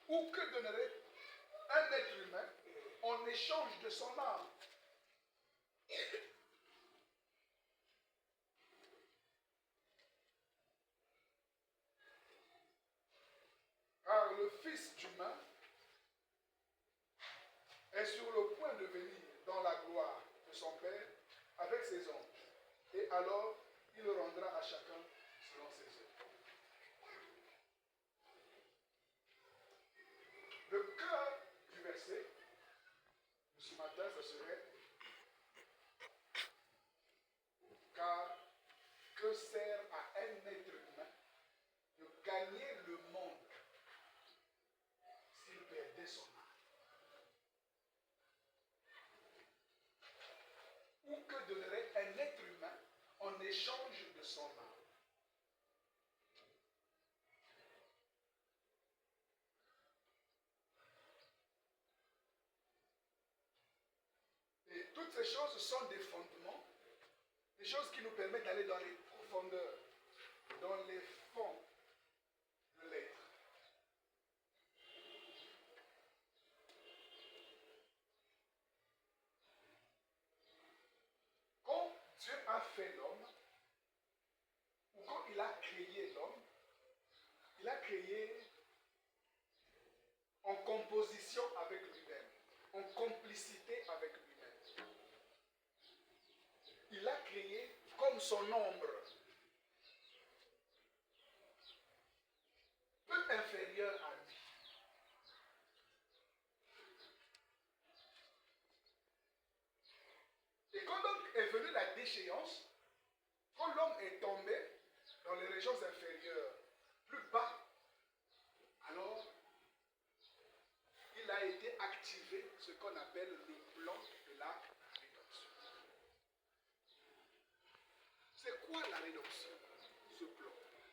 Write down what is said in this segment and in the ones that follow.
Ou que donnerait un être humain en échange de son âme? Car le Fils humain est sur le point de venir dans la gloire de son Père avec ses anges. Et alors, il rendra à chacun selon ses œuvres. Le cœur du verset de ce matin, ce serait: car que sert à un être humain de gagner le monde s'il perdait son âme? Ou que donnerait un être humain en échange de son âme? Et toutes ces choses sont des fondements, des choses qui nous permettent d'aller dans les profondeurs, dans les fonds de l'être. Quand Dieu a fait l'homme, ou quand il a créé l'homme, il a créé en composition avec lui-même, en complicité avec lui-même. Il a créé comme son ombre, peu inférieur à lui. Et quand donc est venue la déchéance, quand l'homme est tombé dans les régions inférieures, plus bas, alors il a été activé ce qu'on appelle le plan de la rédemption. C'est quoi la rédemption? Ce plan,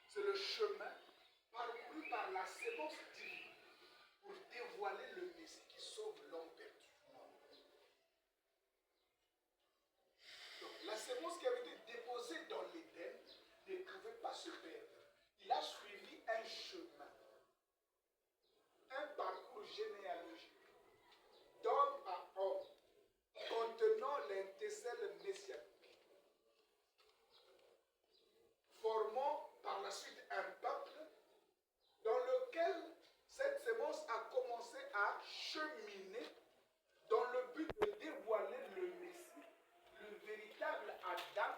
c'est le chemin parcouru par la sémence divine pour dévoiler le Messie qui sauve l'homme perdu. Donc, la sémence qui avait été déposée dans l'Éden ne pouvait pas se perdre. Il a suivi un chemin, un parcours généalogique, d'homme à homme, contenant l'intercelle messianique, formant par la suite un peuple dans lequel cette sémence a commencé à cheminer dans le but de dévoiler le Messie, le véritable Adam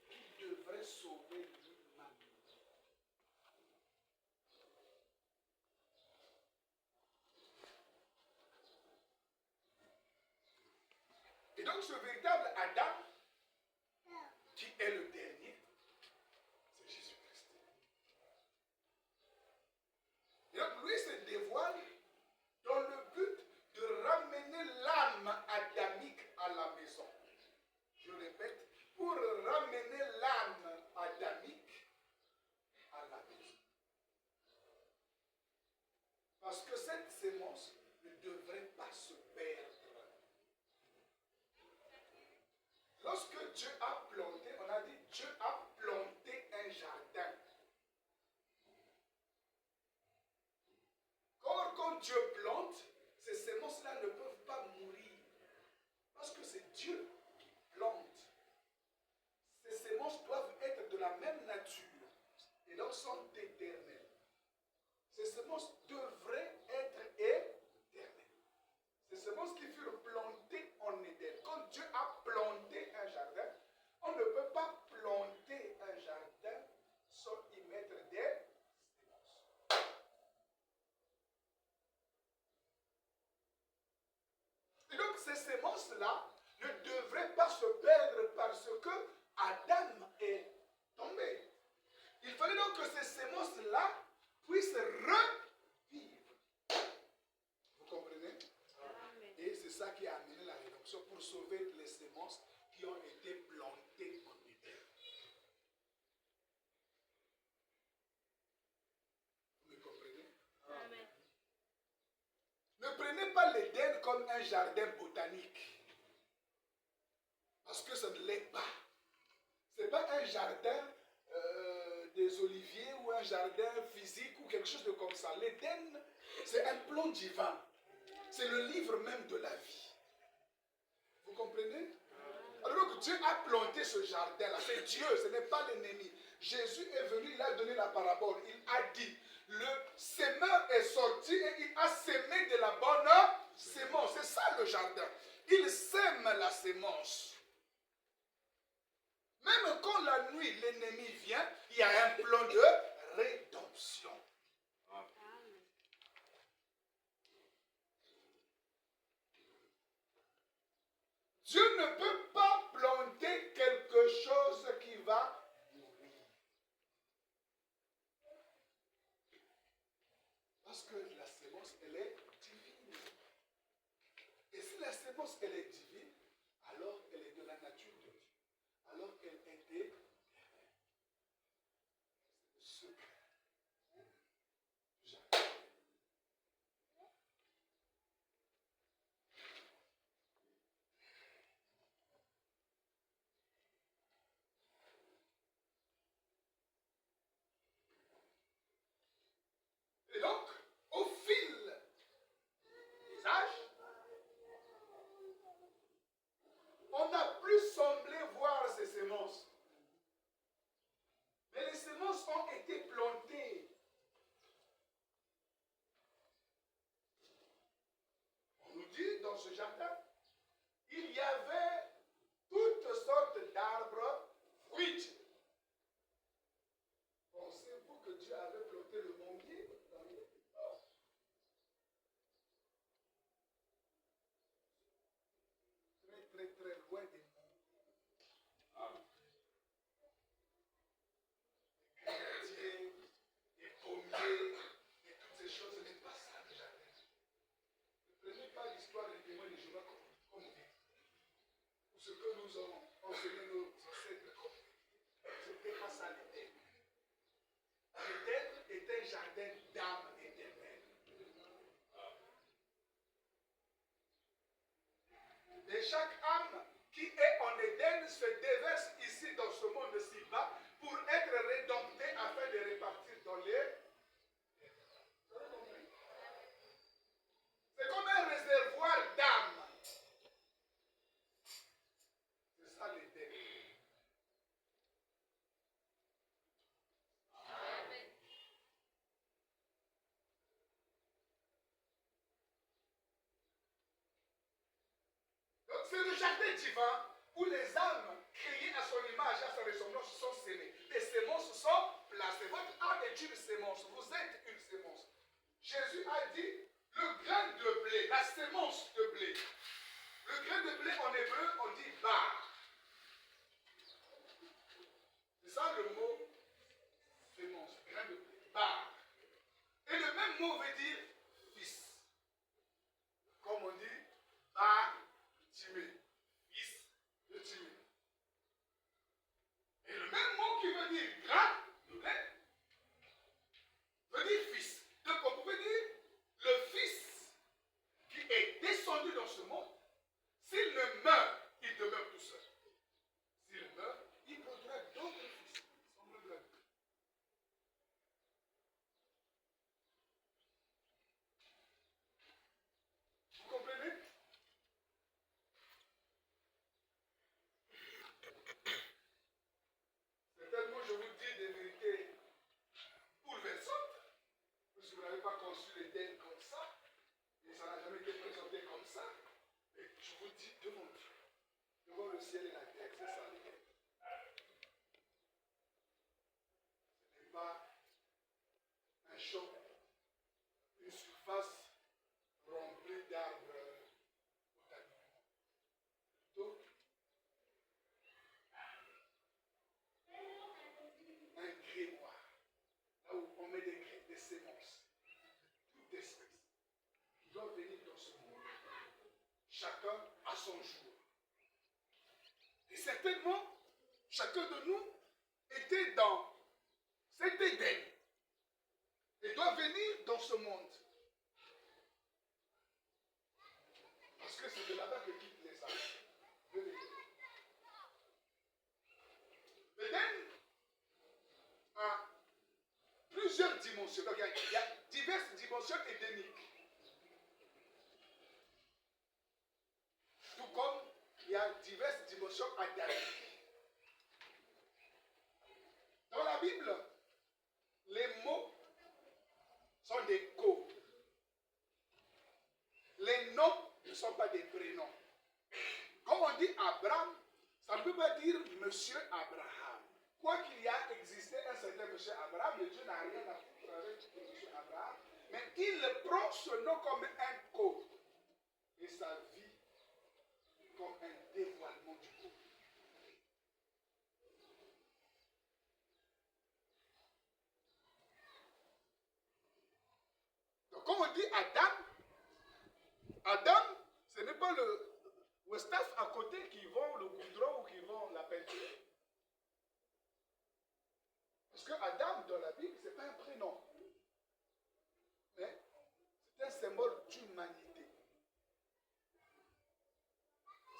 qui devrait sauver l'humanité. Et donc ce véritable Adam, qui est le dernier, c'est Jésus-Christ. Et donc lui se dévoile dans le but de ramener l'âme adamique à la maison. Je répète, pour ramener l'âme adamique à la maison. Parce que cette sémence ne devrait pas se perdre. Lorsque Dieu a planté, on a dit Dieu a planté un jardin. Or, quand Dieu plante, ces semences-là ne peuvent pas mourir. Parce que c'est Dieu qui plante. Ces semences doivent être de la même nature et donc sont éternelles. Ces semences devraient être éternelles. Ces semences qui furent plantées en Éden. Quand Dieu a planté un jardin, on ne peut pas planter un jardin sans y mettre des semences. Et donc ces semences-là ne devraient pas se perdre parce que Adam est tombé. Il fallait donc que ces semences-là puissent revivre. Vous comprenez? Amen. Et c'est ça qui a amené la rédemption pour sauver les semences qui ont été plantées en Éden. Vous me comprenez? Amen. Ne prenez pas l'Éden comme un jardin botanique. Parce que ça ne l'est pas. Ce n'est pas un jardin des oliviers ou un jardin physique ou quelque chose de comme ça. L'Éden C'est un plan divin. C'est le livre même de la vie. Vous comprenez? Alors que Dieu a planté ce jardin-là. C'est Dieu, ce n'est pas l'ennemi. Jésus est venu, il a donné la parabole. Il a dit, le semeur est sorti et il a semé de la bonne sémence. C'est ça le jardin. Il sème la sémence. Même quand la nuit, l'ennemi vient, il y a un plan de rédemption. Dieu ne peut pas planter quelque chose qui va mourir. Parce que la sémence, elle est divine. Et si la sémence, elle est divine, alors elle est de la nature de Dieu. Alors elle était secret. Et donc, au fil des âges, on n'a plus semblé voir ces sémences. Mais les semences ont été plantées. On nous dit dans ce jardin, il y avait toutes sortes d'arbres fruitiers. Pensez-vous que Dieu avait planté le manguier dans les très loin des grenadiers, des pommiers, et toutes ces choses, ce n'est pas ça le jardin. Ne prenez pas l'histoire des témoins de Jéhovah comme dit. Ou ce que nous avons enseigné nos ancêtres comme ce n'était pas ça l'Éden. L'Éden est un jardin d'âme éternelle. Et chaque âme qui est en Éden se déverse ici dans ce monde ci-bas pour être rédemptée afin de répartir dans les... C'est comme un réservoir d'âme. C'est ça l'Éden. Donc c'est le jardin divin où les âmes créées à son image, à sa ressemblance sont sémées. Les sémences sont placées. Votre âme est une sémence. Vous êtes une sémence. Jésus a dit le grain de blé, la sémence de blé. Le grain de blé en hébreu, on dit bar. C'est ça le mot sémence, grain de blé, bar. Et le même mot veut dire fils. Comme on dit, bar, timé, fils de timé. Et le même mot qui veut dire grain de blé veut dire fils. Donc on pouvait dire le fils qui est descendu dans ce monde, s'il ne meurt, il demeure tout seul. S'il meurt, il produira d'autres fils. Vous comprenez? Certainement, je vous dis des vérités bouleversantes. Parce que vous n'avez pas conçu l'Éden comme ça. Et ça n'a jamais été présenté comme ça. Et je vous dis devant Dieu, devant le ciel et la terre, c'est ça l'Éden. Ce n'est pas un champ, une surface remplie d'arbres botaniques. Plutôt un grimoire, là où on met des sémences, toute espèce, qui doivent venir dans ce monde. Chacun à son jour. Et certainement, chacun de nous était dans cet Éden et doit venir dans ce monde. Parce que c'est de là-bas que quittent les âmes. L'Éden a plusieurs dimensions. dimensions. Donc il y a diverses dimensions édéniques. Tout comme il y a diverses dimensions adamiques. Dans la Bible, les mots sont des codes. Les noms ne sont pas des prénoms. Quand on dit Abraham, ça ne peut pas dire Monsieur Abraham. Quoi qu'il y a existé un certain Monsieur Abraham, le Dieu n'a rien à foutre avec Monsieur Abraham, mais il prend ce nom comme un code et sa vie comme un dévoilement du code. Donc quand on dit Adam, ce n'est pas le staff à côté qui vend le goudron ou qui vend la peinture. Parce que Adam, dans la Bible, ce n'est pas un prénom. Mais c'est un symbole d'humanité.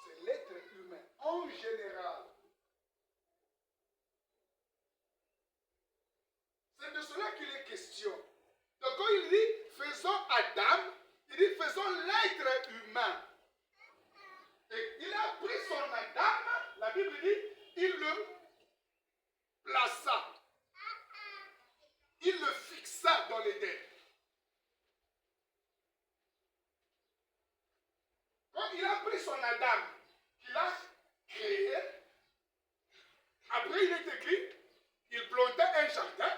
C'est l'être humain, en général. C'est de cela qu'il est question. Donc quand il dit, faisons Adam, il dit, faisons l'être humain. Et il a pris son Adam, la Bible dit, il le plaça. Il le fixa dans l'Éden. Quand il a pris son Adam, qu'il a créé, après il est écrit, il plantait un jardin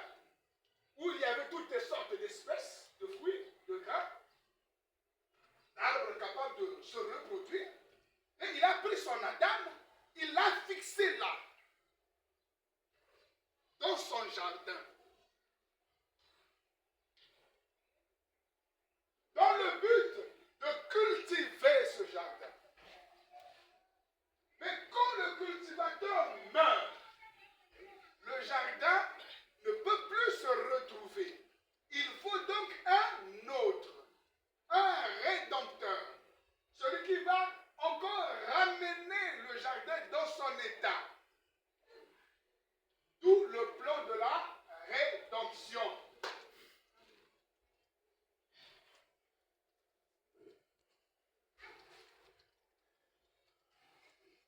où il y avait toutes sortes d'espèces, de fruits, de grains, d'arbres capables de se reproduire. Et il a pris son Adam, il l'a fixé là, dans son jardin. Dans le but de cultiver ce jardin. Mais quand le cultivateur meurt, le jardin ne peut plus se retrouver. Il faut donc un autre, un rédempteur, celui qui va encore ramener le jardin dans son état. D'où le plan de la rédemption.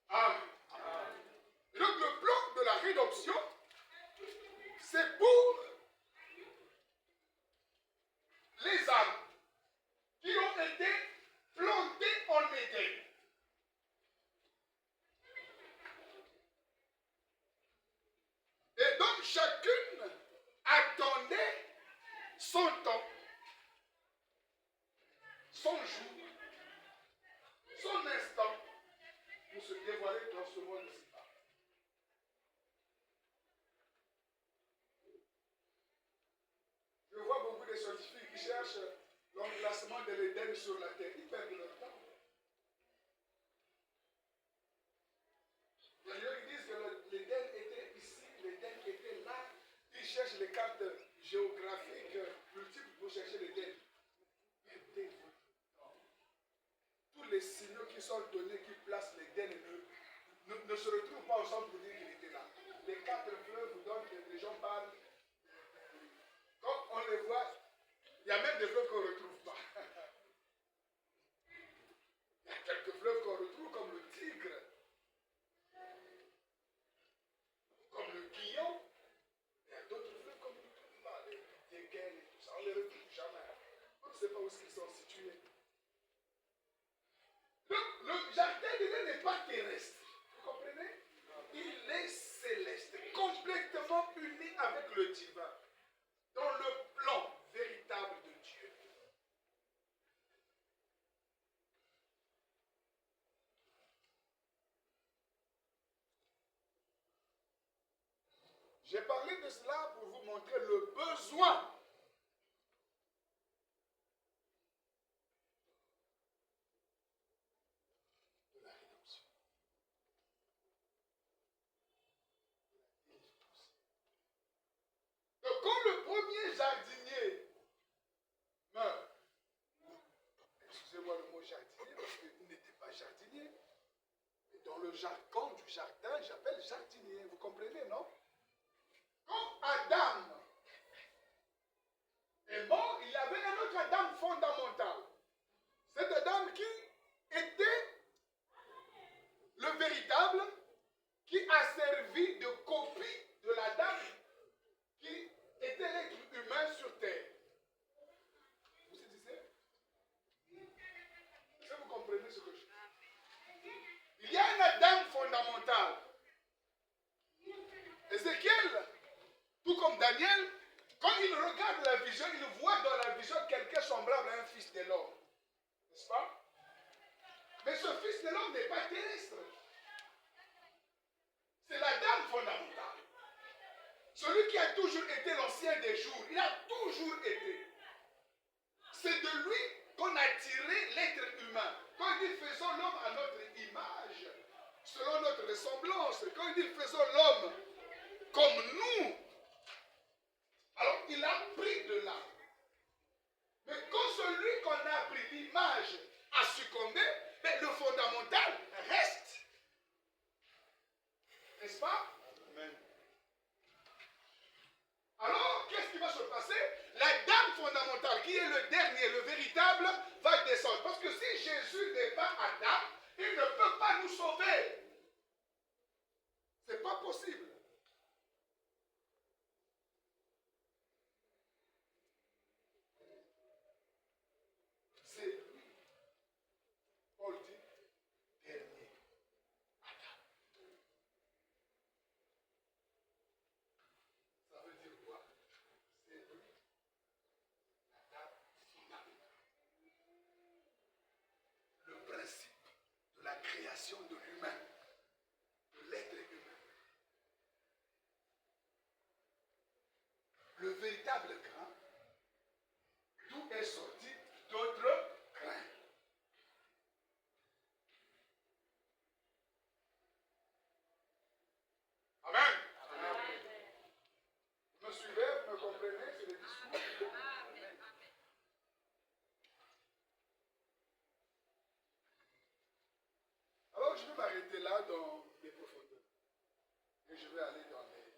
Amen. Et donc le plan de la rédemption, c'est pour les âmes qui ont été plantées en Éden. Et donc chacune attendait son temps, son jour, son instant pour se dévoiler dans ce monde-ci. Je vois beaucoup de scientifiques qui cherchent l'emplacement de l'Éden sur la terre. Ils perdent leur temps. Il y a des gens qui disent que l'Éden était ici, l'Éden était là. Ils cherchent les cartes géographiques multiples pour chercher l'Éden. Perdez votre temps. Tous les signaux qui sont donnés, qui placent l'Éden ne se retrouvent pas ensemble pour dire qu'il était là. Les 4 fleuves vous donnent que les gens parlent. Quand on les voit, il y a même des fleuves qu'on ne retrouve pas. Il y a quelques fleuves qu'on retrouve comme le Tigre, comme le Guillon. Il y a d'autres fleuves qu'on ne retrouve pas, les Dégaines et tout ça. On ne les retrouve jamais. On ne sait pas où ils sont situés. Donc, le jardin d'Éden n'est pas terrestre. Vous comprenez? Il est céleste, complètement uni avec le divin, dans le plan véritable de Dieu. J'ai parlé de cela pour vous montrer le besoin de la rédemption. Donc quand le premier jardinier meurt, excusez-moi le mot jardinier parce qu'il n'était pas jardinier, mais dans le jargon du jardin, j'appelle jardinier, vous comprenez, non? Quand Adam Daniel, quand il regarde la vision, il voit dans la vision quelqu'un semblable à un fils de l'homme. N'est-ce pas? Mais ce fils de l'homme n'est pas terrestre. C'est la dame fondamentale. Celui qui a toujours été l'ancien des jours. Il a toujours été. C'est de lui qu'on a tiré l'être humain. Quand il dit faisons l'homme à notre image, selon notre ressemblance, quand il dit faisons l'homme comme nous, alors il a pris de là. Mais quand celui qu'on a pris l'image a succombé, mais le fondamental reste. N'est-ce pas? Amen. Alors, qu'est-ce qui va se passer? La dame fondamentale, qui est le dernier, le véritable, va descendre. Parce que si Jésus n'est pas Adam, il ne peut pas nous sauver. Ce n'est pas possible. C'est lui. Paul dit, dernier Adam. Ça veut dire quoi? C'est lui. Le principe de la création de l'humain, de l'être humain. Le véritable grain, d'où est sorti d'autres grains. Amen. Amen. Vous me suivez, vous me comprenez, c'est le discours. Alors je vais m'arrêter là dans les profondeurs. Et je vais aller dans les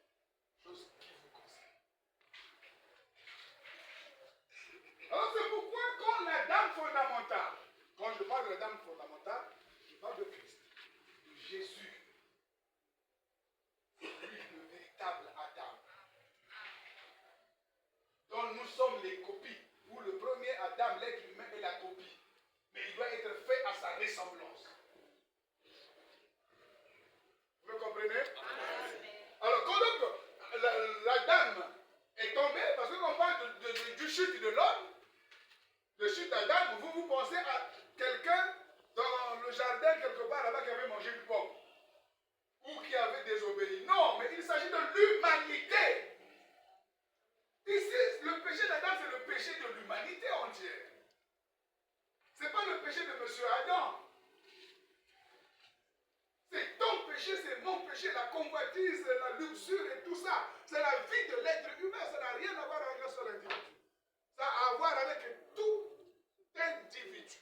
choses qui vous concernent. Alors c'est pourquoi quand la dame fondamentale, quand je parle de la dame fondamentale, je parle de Christ, de Jésus. C'est lui le véritable Adam. Donc nous sommes les copies, où le premier Adam, l'être humain, est la copie. Mais il doit être fait à sa ressemblance. Vous me comprenez? Alors quand donc la dame est tombée, parce que quand on parle du chute de l'homme, de chute d'Adam, vous pensez à quelqu'un dans le jardin quelque part là-bas qui avait mangé une pomme. Ou qui avait désobéi. Non, mais il s'agit de l'humanité. Ici, le péché d'Adam, c'est le péché de l'humanité entière. Ce n'est pas le péché de M. Adam. C'est ton péché, c'est mon péché, la convoitise, la luxure et tout ça. C'est la vie de l'être humain, ça n'a rien à voir avec un seul individu. Ça a à voir avec tout individu.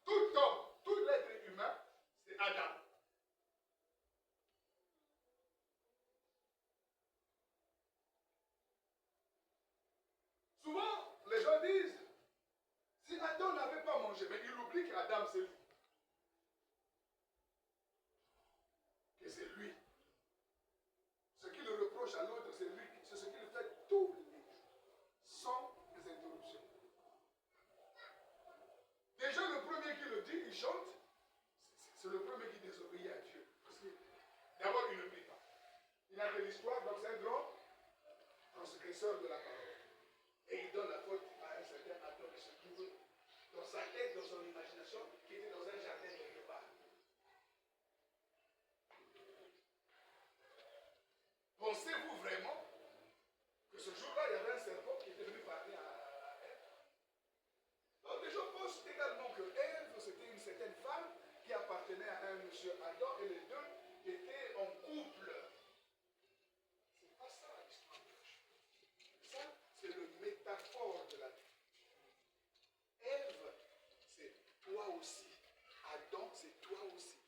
Tout homme, tout l'être humain, c'est Adam. Souvent, les gens disent, si Adam n'avait pas mangé, mais il oublie qu'Adam c'est lui. Que c'est lui. Ce qu'il reproche à l'autre, c'est lui. C'est ce qu'il fait tous les jours, sans les interruptions. Déjà, le premier qui le dit, il chante, c'est le premier qui désobéit à Dieu. Parce que d'abord, il ne prie pas. Il a de l'histoire, donc c'est un grand transgresseur de la parole. Et il donne la faute à un certain Adam qui se trouve dans sa tête, dans son imagination, qui était dans un jardin quelque part. Pensez-vous vraiment que ce jour-là, il y avait un serpent qui était venu parler à Ève? Donc les gens pensent également que Ève, c'était une certaine femme qui appartenait à un monsieur Adam et les deux étaient en couple. C'est pas ça l'histoire. Ça, c'est le métaphore de la vie. Ève, c'est toi aussi. Adam, c'est toi aussi.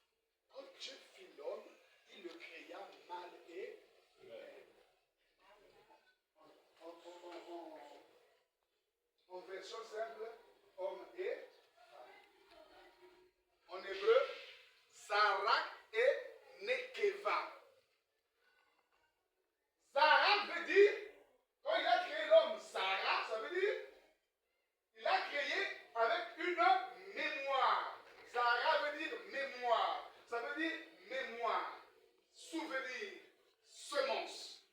Quand Dieu fit l'homme, il le créa mâle et en version simple, homme et femme. En hébreu, Zarak et Nekeva. Zarak veut dire, quand il a créé l'homme, Zarak, ça veut dire, il a créé avec une mémoire. Zarak veut dire mémoire. Ça veut dire mémoire, souvenir, semence.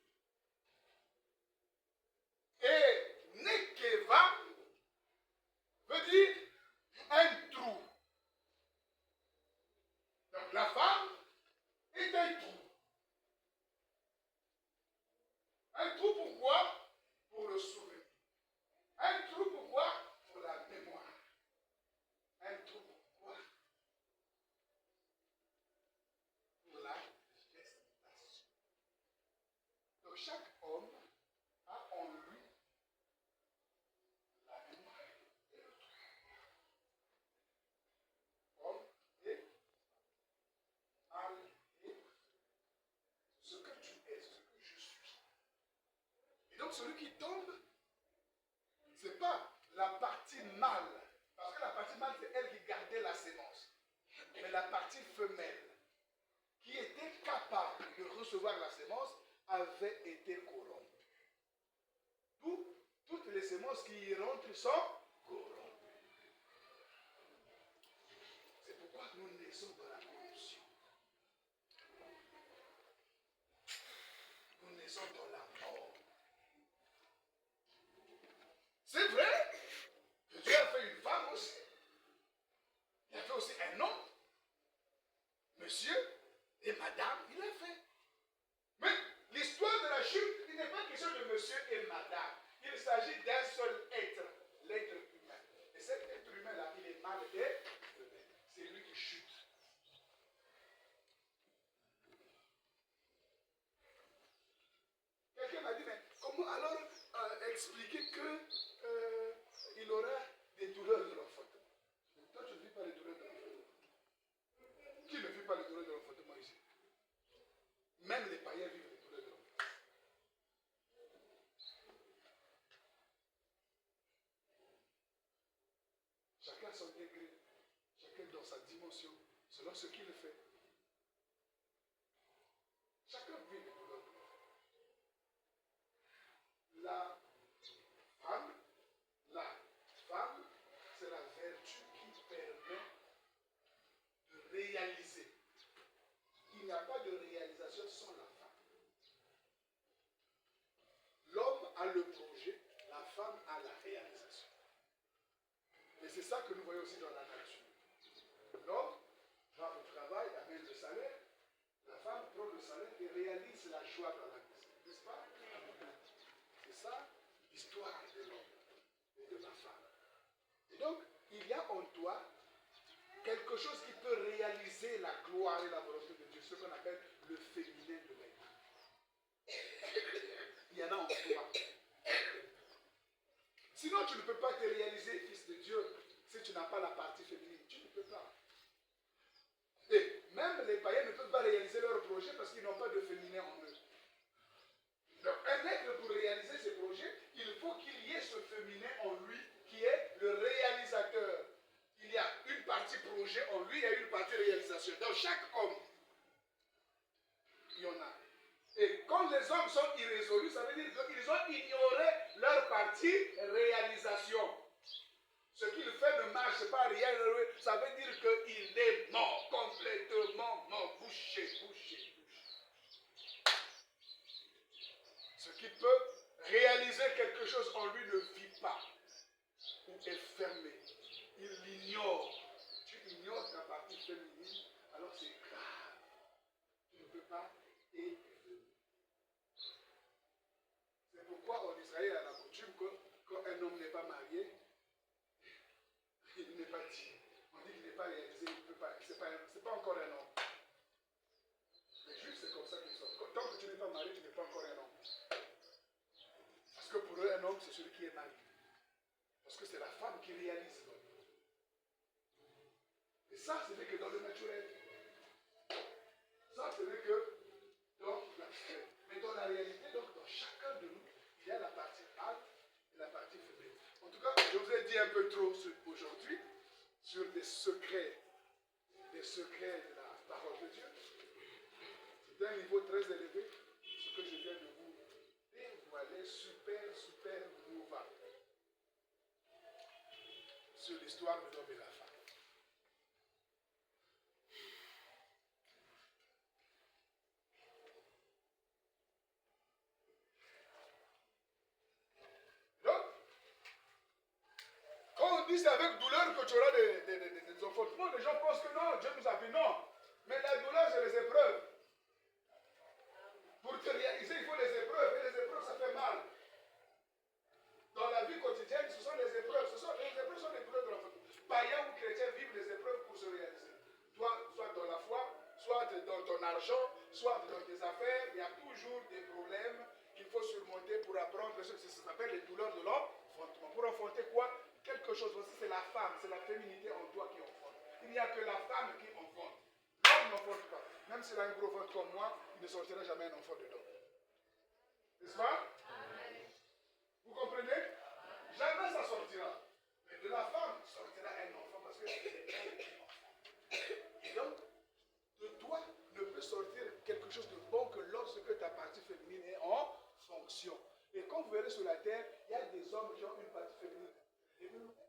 Un trou pourquoi? Pour le souvenir. Un trou pourquoi? Pour la mémoire. Un trou pourquoi? Pour la gestation. Donc chaque homme a en lui la mémoire et le trou. Homme et âme et ce que tu es, ce que je suis. Et donc celui qui tombe, ce n'est pas la partie mâle, parce que la partie mâle, c'est elle qui gardait la sémence. Mais la partie femelle, qui était capable de recevoir la sémence, avait été corrompue. D'où toutes les sémences qui y rentrent sont corrompues. C'est pourquoi nous naissons dans la corruption. Nous naissons dans la mort. C'est vrai que Dieu a fait une femme aussi. Il a fait aussi un homme. Monsieur et madame, il a fait. Mais l'histoire de la chute, il n'est pas question de monsieur et madame. Il s'agit d'un seul être, l'être humain. Et cet être humain-là, il est mâle et femelle. C'est lui qui chute. Quelqu'un m'a dit, mais comment alors expliquer qu'il aura des douleurs de l'enfantement? Toi, tu ne vis pas les douleurs de l'enfantement. Qui ne vit pas les douleurs de l'enfantement ici? Même les païens vivent les douleurs de l'enfantement. Chacun son degré, chacun dans sa dimension, selon ce qu'il fait. Chacun vit les douleurs de l'enfantement. La femme, c'est la vertu qui permet de réaliser. Il n'y a pas de réalisation sans la femme. L'homme a le projet, la femme a la réalisation. Et c'est ça que nous voyons aussi dans la nature. L'homme va au travail, amène le salaire. La femme prend le salaire et réalise la joie dans la maison. N'est-ce pas? C'est ça l'histoire de l'homme et de la femme. Et donc, il y a en toi quelque chose qui peut réaliser la gloire et la volonté de Dieu, ce qu'on appelle le féminin de l'être. Il y en a en toi. Sinon, tu ne peux pas te réaliser, fils de Dieu, si tu n'as pas la partie féminine. Tu ne peux pas. Et même les païens ne peuvent pas réaliser leur projet parce qu'ils n'ont pas de féminin en eux. Donc, un être, pour réaliser ses projets, il faut qu'il y ait ce féminin en lui qui est le réalisateur. Il y a une partie projet en lui et une partie réalisation. Dans chaque homme, il y en a. Et quand les hommes sont irrésolus, ça veut dire qu'ils ont ignoré leur partie réalisation. Ce qu'il fait ne marche pas, rien. Ça veut dire qu'il est mort, complètement mort, bouché. Ce qui peut réaliser quelque chose en lui ne vit pas, ou est fermé. Il l'ignore. Tu ignores ta partie féminine, alors c'est grave. Tu ne peux pas élever. C'est pourquoi en Israël, il y a la coutume que quand un homme n'est pas marié, il n'est pas dit. On dit qu'il n'est pas réalisé, il ne peut pas. C'est pas encore un homme. Les juifs, c'est comme ça qu'ils sont. Tant que tu n'es pas marié, tu n'es pas encore un homme. Parce que pour eux, un homme, c'est celui qui est marié. Parce que c'est la femme qui réalise l'homme. Et ça, ce n'est que dans le naturel. Ça, ce n'est que dans la chair. Mais dans la réalité, donc, dans chacun de nous, il y a la partie mâle et la partie féminine. En tout cas, je vous ai dit un peu trop aujourd'hui sur des secrets de la parole de Dieu. C'est un niveau très élevé, ce que je viens de vous dévoiler, super nova, sur l'histoire de l'homme et la femme. Donc, quand on dit c'est avec douleur que tu auras des enfantements, les gens pensent que non, Dieu nous a dit non. Mais la douleur, c'est les épreuves. Pour te réaliser, il faut les épreuves. Et les épreuves, ça ça s'appelle les douleurs de l'enfantement. Pour enfanter quoi? Quelque chose. Voici, c'est la femme, c'est la féminité en toi qui enfante. Il n'y a que la femme qui enfante. L'homme n'enfante pas. Même s'il a un gros ventre comme moi, il ne sortira jamais un enfant dedans. N'est-ce pas? Vous comprenez? Jamais ça sortira. Mais de la femme sortira un enfant parce que c'est elle qui enfante. Et donc, de toi ne peut sortir quelque chose de bon que lorsque ta partie féminine est en fonction. Et quand vous verrez sur la terre, il y a des hommes qui ont une partie féminine développée,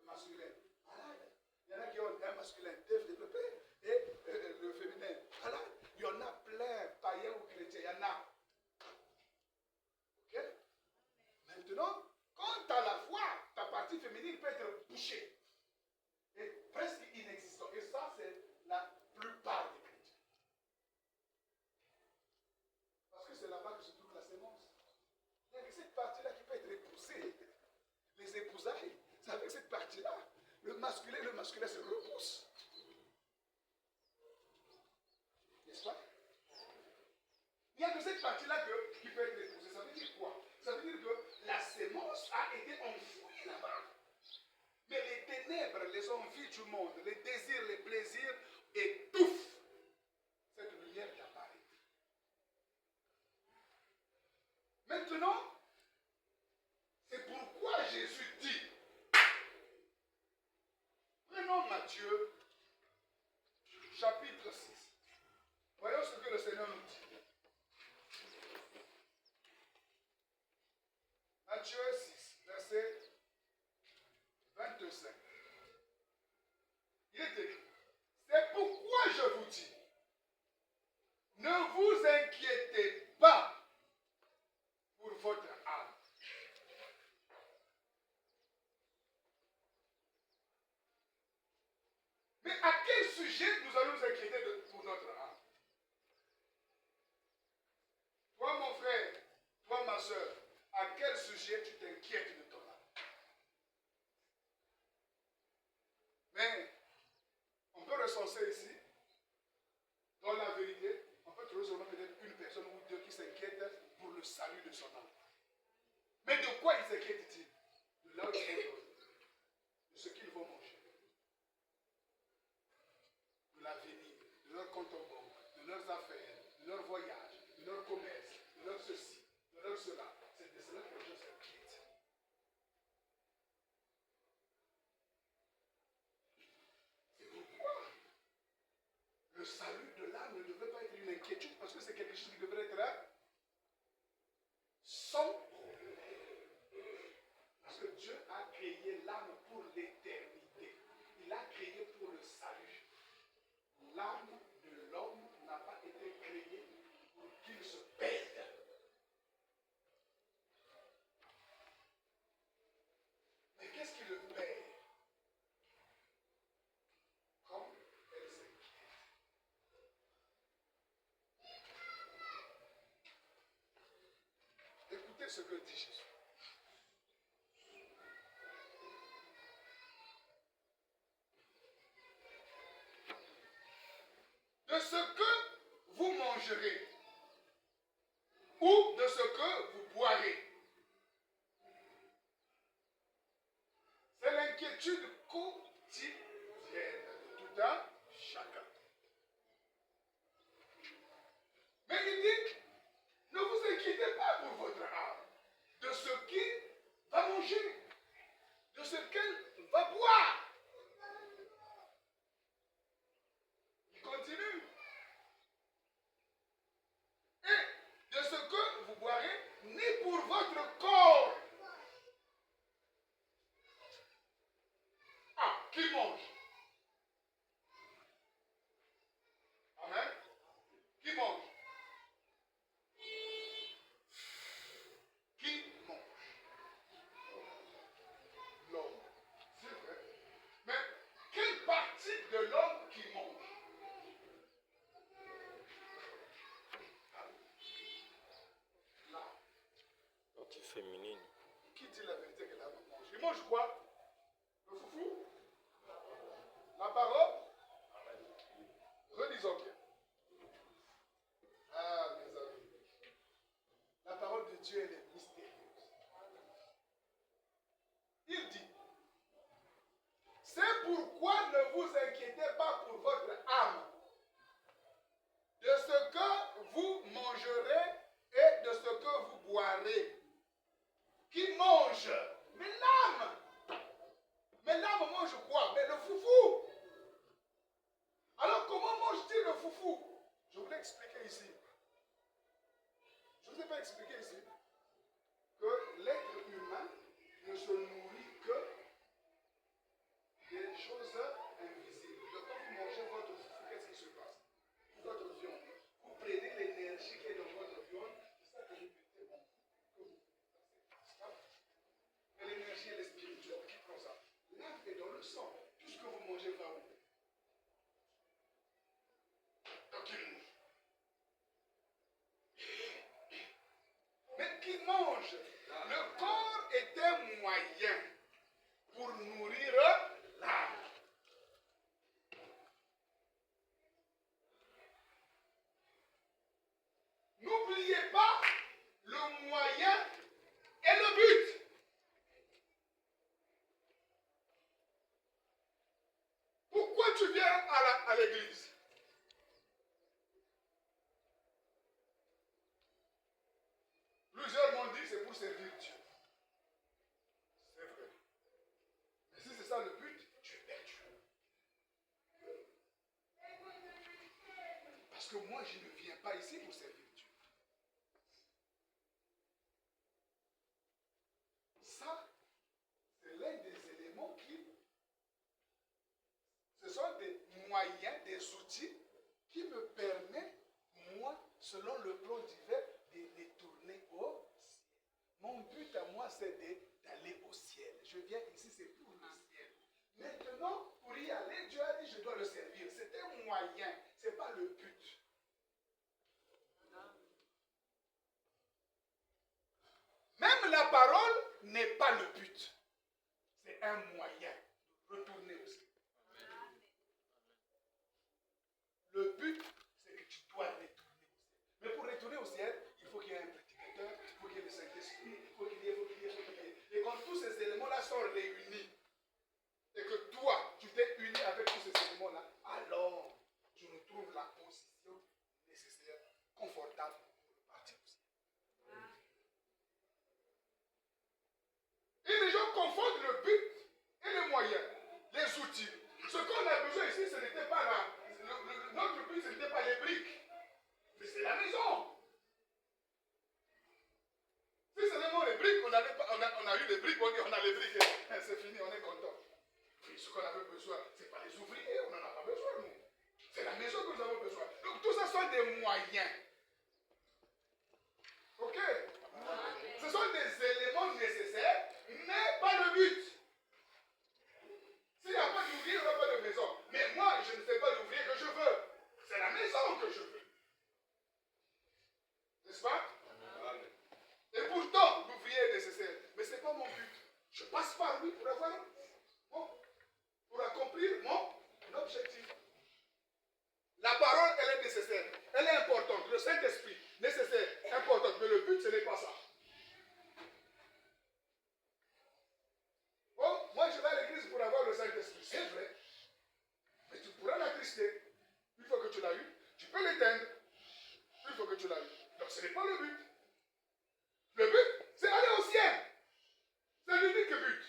masculin malade. Il y en a qui ont un masculin développé et le féminin malade. Il y en a plein, païens ou chrétiens, il y en a. Ok? Maintenant, quand tu as la foi, ta partie féminine peut être bouchée et presque inexistante. Et ça, c'est la plupart des chrétiens. Parce que c'est là-bas que se trouve la sémence. Il y a que cette partie-là qui peut être épousée. Les épousailles, c'est avec cette partie-là. Le masculin se repousse. N'est-ce pas? Il n'y a que cette partie-là qui peut être épousée. Ça veut dire quoi? Ça veut dire que la sémence a été enfouie là-bas. Mais les ténèbres, les envies du monde, les désirs, les plaisirs étouffent cette lumière qui apparaît. Maintenant, c'est pourquoi Jésus dit, prenons Matthieu, chapitre 6. Voyons ce que le Seigneur nous dit. Matthieu 6, verset 25. Il est écrit, c'est pourquoi je vous dis, ne vous inquiétez pas pour votre âme. Mais à quel sujet nous allons nous inquiéter pour notre âme? Toi, mon frère, toi, ma soeur, à quel sujet tu t'inquiètes de ton âme? Mais on peut recenser ici, dans la vérité, on peut trouver seulement peut-être une personne ou deux qui s'inquiètent pour le salut de son âme. Mais de quoi ils s'inquiètent-ils? De là où ils vont, de ce qu'ils vont manger, de l'avenir, de leur compte en banque, de leurs affaires, de leur voyage, de leur commerce, de leur ceci, de leur cela. C'est de cela que les gens s'inquiètent. C'est pourquoi le salut de l'âme ne devrait pas être une inquiétude, parce que c'est quelque chose qui devrait être sans problème. Parce que Dieu a créé l'âme pour l'éternité. Il a créé pour le salut. L'âme de l'homme n'a pas été créée pour qu'il se perde. Mais qu'est-ce qui le perd? Comme elle s'inquiète. Écoutez ce que dit Jésus. De ce que vous mangerez ou de ce que vous boirez. C'est l'inquiétude quotidienne de tout un chacun. Mais il dit, ne vous inquiétez pas pour votre âme, de ce qu'il va manger, de ce qu'elle va boire. Il continue. Et de ce que vous boirez, ni pour votre corps. Ah, qui mange? Amen. Qui mange? Qui mange? L'homme. C'est vrai. Mais quelle partie de l'homme qui mange? Partie féminine. Qui dit la vérité que l'âme mange? Il mange quoi? Le foufou? La parole? Relisons bien. Ah, mes amis. La parole de Dieu, elle est mystérieuse. pourquoi ne vous inquiétez pas pour votre âme, de ce que vous mangerez et de ce que vous boirez. Qui mange? Mais l'âme. Mais l'âme mange quoi? Mais le foufou. Alors comment mange-t-il le foufou? Je voulais expliquer ici. Je ne vous ai pas expliqué ici que l'être humain ne se nourrit que des choses invisibles. Donc quand vous mangez votre foufou, qu'est-ce qui se passe? Votre viande. Vous prenez l'énergie qui est dans votre viande, c'est ça que je mettez en vous. Mais l'énergie, elle est spirituelle. Qui prend ça? L'âme est dans le sang. Tout ce que vous mangez va où? Donc il mange. Mais qui mange? Le corps est un moyen pour nourrir l'âme. N'oubliez pas le moyen et le but. Pourquoi tu viens à l'église? Plusieurs m'ont dit c'est pour servir Dieu. C'est vrai. Mais si c'est ça le but, tu es perdu. Parce que moi, je ne viens pas ici pour servir Dieu. Ça, c'est l'un des éléments qui... Ce sont des moyens, des outils qui me permettent, moi, selon le plan divin, de les tourner au ciel. Mon but à moi, c'est d'aller au ciel. Je viens ici, c'est pour le ciel. Maintenant, pour y aller, Dieu a dit, je dois le servir. C'est un moyen, ce n'est pas le but. Même la parole n'est pas le but. C'est un moyen de retourner au ciel. Le but, c'est que tu dois retourner au ciel. Mais pour retourner au ciel, il faut qu'il y ait un prédicateur, il faut qu'il y ait le Saint-Esprit, il faut qu'il y ait. Et quand tous ces éléments-là sont réunis, et que toi, tu t'es uni avec tous ces éléments-là, alors tu retrouves la position nécessaire, confortable pour partir au ciel. Et les gens confondent le but et le moyen, les outils. Ce qu'on a besoin ici, ce n'était pas notre but, ce n'était pas les briques, mais c'est la maison. Si seulement les briques, on a eu les briques, on a les briques, c'est fini, on est content. Et ce qu'on avait besoin, ce n'est pas les ouvriers, on n'en a pas besoin, nous. C'est la maison que nous avons besoin. Donc tout ça sont des moyens. Ok? Ce sont des éléments nécessaires, mais pas le but. S'il n'y a pas d'ouvrier, il n'y aura pas de maison. Mais moi, je ne fais pas l'ouvrier que je veux. C'est la maison que je veux. N'est-ce pas? Et pourtant, l'ouvrier est nécessaire. Mais ce n'est pas mon but. Je passe par lui pour accomplir mon objectif. La parole, elle est nécessaire. Elle est importante. Le Saint-Esprit, nécessaire, important. Mais le but, ce n'est pas ça. Oh, moi, je vais à l'église pour avoir le Saint-Esprit. C'est vrai. Mais tu pourras l'attrister. Une fois que tu l'as eu, tu peux l'éteindre. Une fois que tu l'as eu. Donc, ce n'est pas le but. Le but, c'est aller au ciel. C'est l'unique but.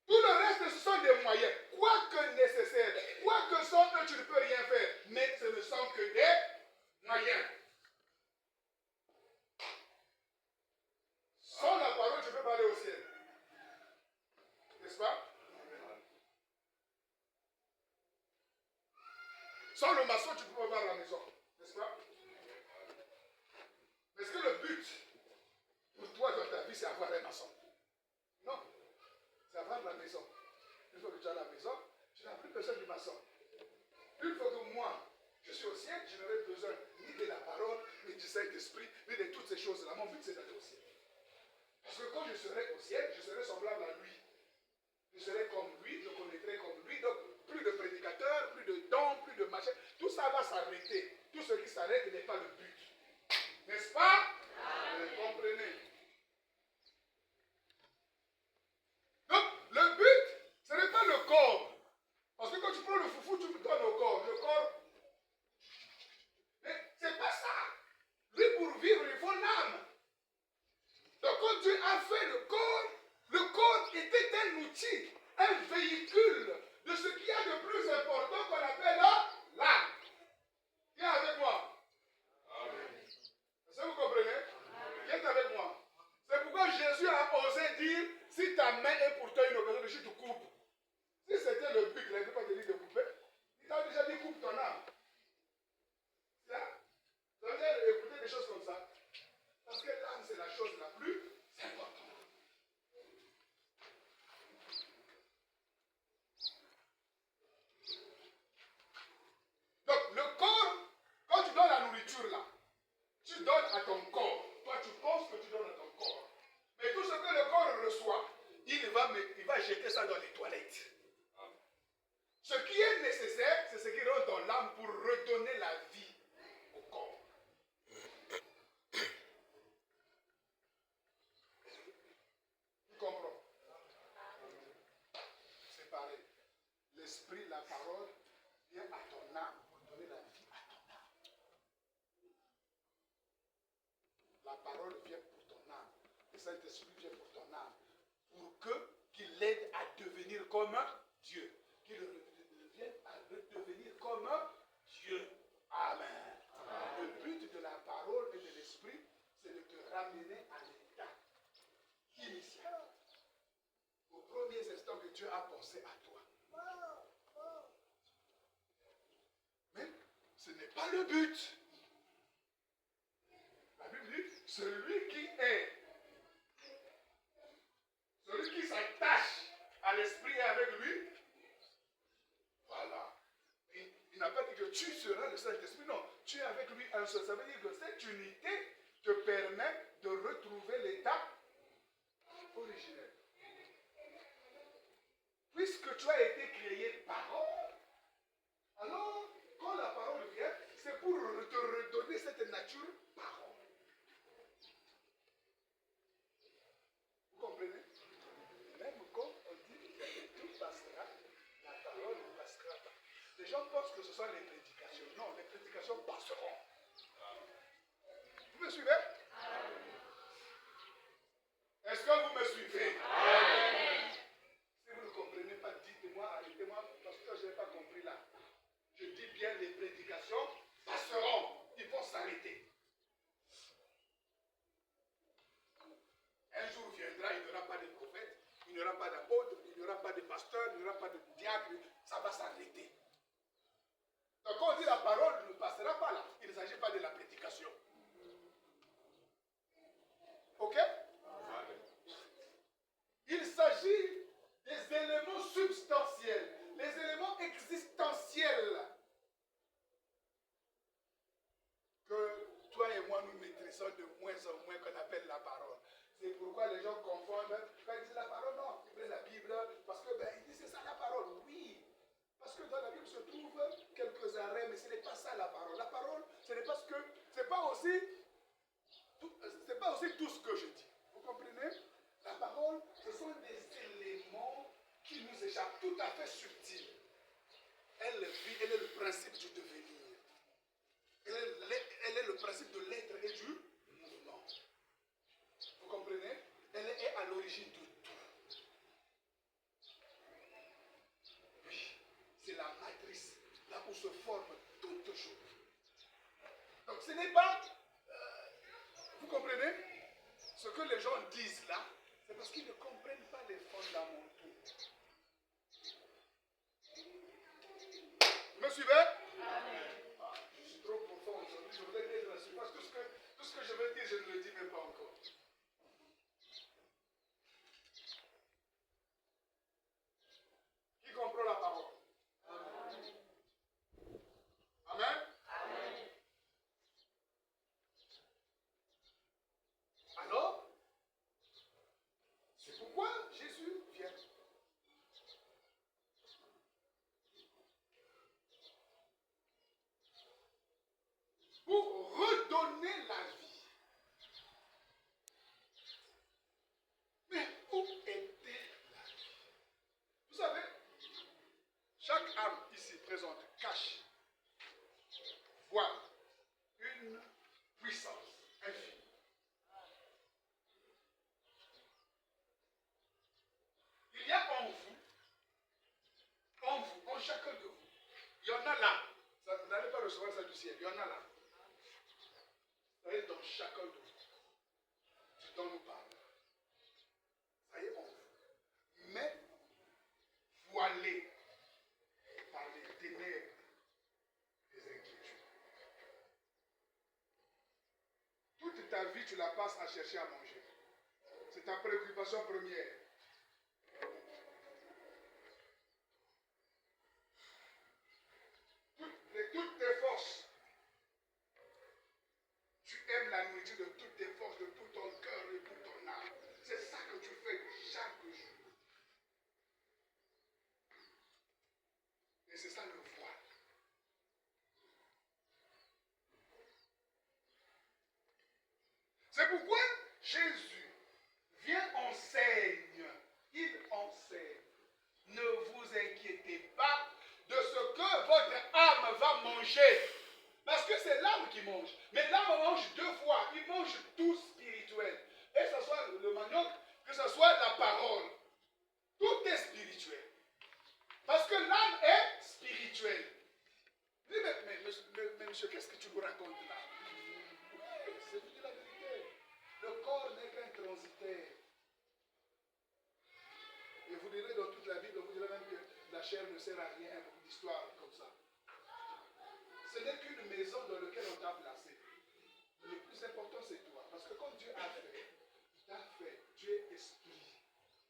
Tout le reste, ce sont des moyens. Quoique nécessaires, quoique sans eux, tu ne peux rien faire. Mais ce ne sont que des moyens. Sans la parole, tu ne peux pas aller au ciel. N'est-ce pas? Sans le maçon, tu ne peux pas voir la maison. N'est-ce pas? Est-ce que le but pour toi dans ta vie, c'est avoir un maçon? Non. C'est avoir la maison. Une fois que tu as la maison, tu n'as plus besoin du maçon. Une fois que moi, je suis au ciel, je n'aurai besoin ni de la parole, ni du Saint-Esprit, ni de toutes ces choses-là. Mon but, c'est d'aller au ciel. Parce que quand je serai au ciel, je serai semblable à lui. Je serai comme lui, je connaîtrai comme lui. Donc, plus de prédicateurs, plus de dons, plus de machins. Tout ça va s'arrêter. Tout ce qui s'arrête n'est pas le but. N'est-ce pas? Vous comprenez? Donc, le but, ce n'est pas le corps. plastique, un véhicule de ce qu'il y a de plus important qu'on appelle l'âme. Qui est avec moi? Est-ce que vous comprenez? Qui est avec moi? C'est pourquoi Jésus a osé dire, si ta main est pour toi une occasion de je te coupe. Si c'était le but, il n'avait pas dit de couper. Il t'a déjà dit coupe ton âme. Ça, vous avez écouté des choses comme ça. Parce que l'âme, c'est la chose la plus importante. Donc, le corps, quand tu donnes la nourriture là, tu donnes à ton corps. Toi, tu penses que tu donnes à ton corps. Mais tout ce que le corps reçoit, il va jeter ça dans les toilettes. Ce qui est nécessaire, c'est ce qui rentre dans l'âme pour redonner la vie au corps. Tu comprends? C'est pareil. L'esprit, la parole, vient à ton âme pour donner la vie à ton âme. La parole vient pour ton âme. Le Saint-Esprit vient pour ton âme. Pour qu'il l'aide à devenir comme Dieu. Qu'il vienne à devenir comme Dieu. Amen. Le but de la parole et de l'esprit, c'est de te ramener à l'état initial. Aux premiers instants que Dieu a pensé à toi. Mais ce n'est pas le but. La Bible dit, celui qui s'attache à l'esprit et avec lui, voilà. Il n'a pas dit que tu seras le Saint-Esprit, non. Tu es avec lui un seul. Ça veut dire que cette unité te permet de retrouver l'état originel. Puisque tu as été créé parole, alors quand la parole vient, c'est pour te redonner cette nature parole. Vous comprenez? Même quand on dit que tout passera, la parole ne passera pas. Les gens pensent que ce sont les prédications. Non, les prédications passeront. Vous me suivez? Est-ce que vous me suivez? Si vous ne comprenez pas, dites-moi, arrêtez-moi, parce que je n'ai pas compris là. Je dis bien, les prédications passeront. Ils vont s'arrêter. Un jour viendra, il n'y aura pas de prophète, il n'y aura pas d'apôtre, il n'y aura pas de pasteur, il n'y aura pas de diacre, ça va s'arrêter. Donc quand on dit la parole ne passera pas là, il ne s'agit pas de la prédication. Ok? Il s'agit des éléments substantiels, les éléments existentiels que toi et moi nous maîtrisons de moins en moins qu'on appelle la parole. C'est pourquoi les gens confondent. Quand ils disent la parole, non, ils prennent la Bible parce que ils disent c'est ça la parole. Oui, parce que dans la Bible se trouvent quelques arrêts, mais ce n'est pas ça la parole. La parole, ce n'est pas ce que, c'est pas aussi tout ce que je dis. Vous comprenez? La parole, ce sont des éléments qui nous échappent, tout à fait subtils. Elle est le principe du devenir. Elle est le principe de l'être et du mouvement. Vous comprenez? Elle est à l'origine de tout. Oui, c'est la matrice, là où se forment toutes choses. Donc ce n'est pas... vous comprenez? Ce que les gens disent là, c'est parce qu'ils ne comprennent pas les fondamentaux. Vous me suivez? Ah, je suis trop profond aujourd'hui. Je voudrais dire là-dessus. Parce que tout ce que je veux dire, je ne le dis même pas encore. Qui comprend la parole? Amen. Amen. Alors, c'est pourquoi Jésus vient. Pour redonner la vie. ciel. Il y en a là. Ça y est, dans chacun de vous. C'est dont nous parlons. Ça y est, on veut. Mais, voilé par les ténèbres des inquiétudes. Toute ta vie, tu la passes à chercher à manger. C'est ta préoccupation première. Toutes tes forces. Tu aimes la nourriture de toutes tes forces, de tout ton cœur et tout ton âme. C'est ça que tu fais chaque jour. Et c'est ça le voile. C'est pourquoi Jésus vient enseigne. Il enseigne. Ne vous inquiétez pas de ce que votre âme va manger. Parce que c'est l'âme qui mange. Mais l'âme mange deux fois. Il mange tout spirituel. Et que ce soit le manioc, que ce soit la parole. Tout est spirituel. Parce que l'âme est spirituelle. Mais monsieur, qu'est-ce que tu nous racontes là? C'est dit la vérité. Le corps n'est qu'un transitaire. Et vous direz dans toute la Bible, vous direz même que la chair ne sert à rien, beaucoup d'histoires comme ça. Ce n'est qu'une maison dans laquelle on t'a placé. Le plus important, c'est toi. Parce que comme Dieu a fait, il t'a fait, tu es esprit.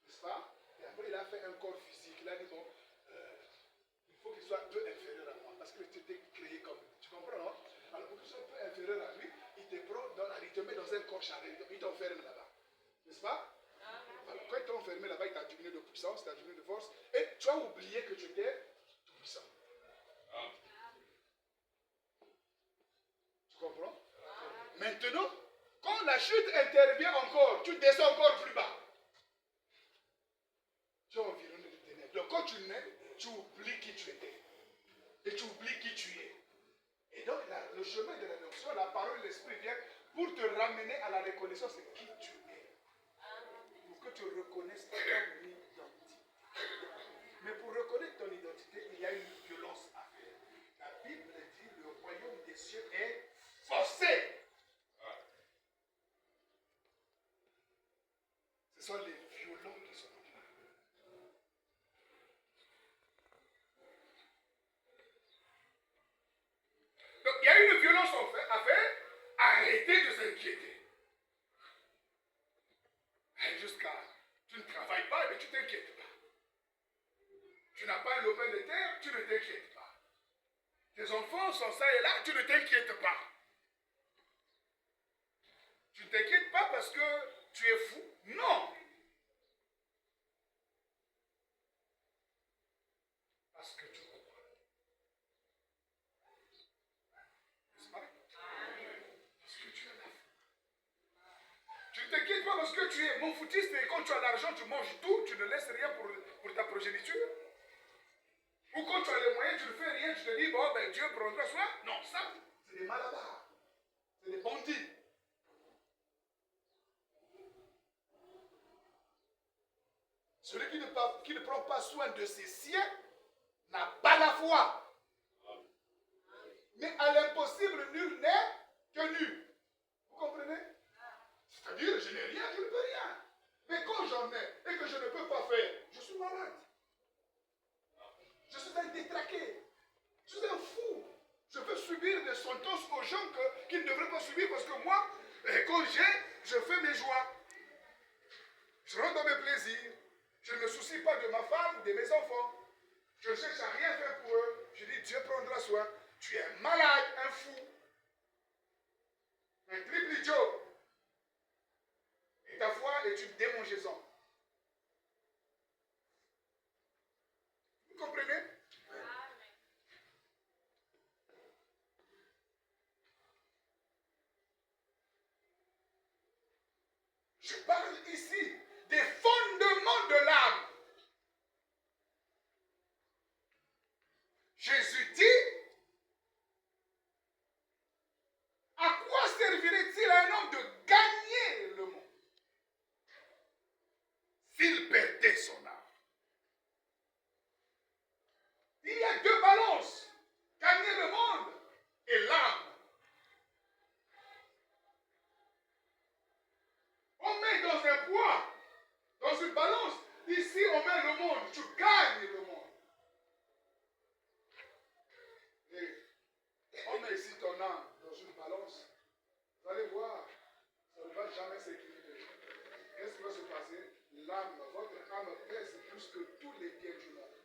N'est-ce pas? Et après, il a fait un corps physique. Il a dit, bon, il faut qu'il soit un peu inférieur à moi. Parce que tu t'es créé comme. Tu comprends, non? Alors, pour qu'il soit un peu inférieur à lui, il te prend il te met dans un corps charré. Il t'enferme là-bas. N'est-ce pas? Alors, quand il t'a enfermé là-bas, il t'a diminué de puissance, il t'a diminué de force. Et tu as oublié que tu étais tout puissant. Tu comprends? Maintenant, quand la chute intervient encore, tu descends encore plus bas. Tu es environné de ténèbres. Donc quand tu nais, tu oublies qui tu étais. Et tu oublies qui tu es. Et donc le chemin de la rédemption, la parole de l'esprit vient pour te ramener à la reconnaissance de qui tu es. Pour que tu reconnaisses ton identité. Mais pour reconnaître ton identité, il y a une violence à faire. La Bible dit le royaume des cieux est forcé. Ce sont les violents qui sont là. Donc il y a une violence à faire. Arrêtez de s'inquiéter. Jusqu'à tu ne travailles pas, mais tu ne t'inquiètes pas. Tu n'as pas un lopin de terre, tu ne t'inquiètes pas. Tes enfants sont ça et là, tu ne t'inquiètes pas. Tu ne t'inquiètes pas parce que tu es fou. Non. Parce que tu crois. N'est-ce pas? Parce que tu as la foi. Tu ne t'inquiètes pas parce que tu es mon foutiste et quand tu as l'argent, tu manges tout, tu ne laisses rien pour ta progéniture. Ou quand tu as les moyens, tu ne fais rien, tu te dis, bon, ben Dieu prendra soin. Non, ça, c'est des malabards. C'est des bandits. Celui qui ne prend pas soin de ses siens n'a pas la foi. Mais à l'impossible, nul n'est tenu. Vous comprenez? C'est-à-dire, je n'ai rien, je ne peux rien. Mais quand j'en ai et que je ne peux pas faire, je suis malade. Je suis un détraqué. Je suis un fou. Je veux subir des sentences aux gens qui ne devraient pas subir parce que moi, quand je fais mes joies. Je rentre dans mes plaisirs. Je ne me soucie pas de ma femme, de mes enfants. Je ne cherche à rien faire pour eux. Je dis, Dieu prendra soin. Tu es malade, un fou. Un triple idiot. Et ta foi est une démangeaison. Vous comprenez? Je parle ici des fondements de l'âme. Jésus dit, à quoi servirait-il à un homme de gagner le monde s'il perdait son âme? Il y a deux balances, gagner le monde et l'âme. qui va se passer? L'âme, votre âme pèse plus que tous les biens du monde.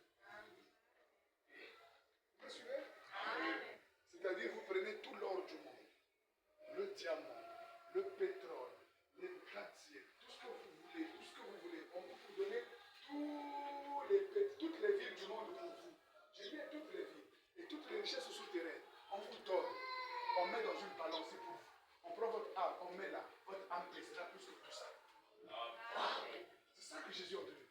Vous me suivez? C'est-à-dire, vous prenez tout l'or du monde, le diamant, le pétrole, les gratte-ciel, tout ce que vous voulez, on peut vous donner toutes les villes du monde pour vous. J'ai bien toutes les villes et toutes les richesses souterraines. On vous donne, on met dans une balance pour vous. On prend votre âme, on met là, votre âme pèsera plus que tout ça. C'est ça que Jésus a dit.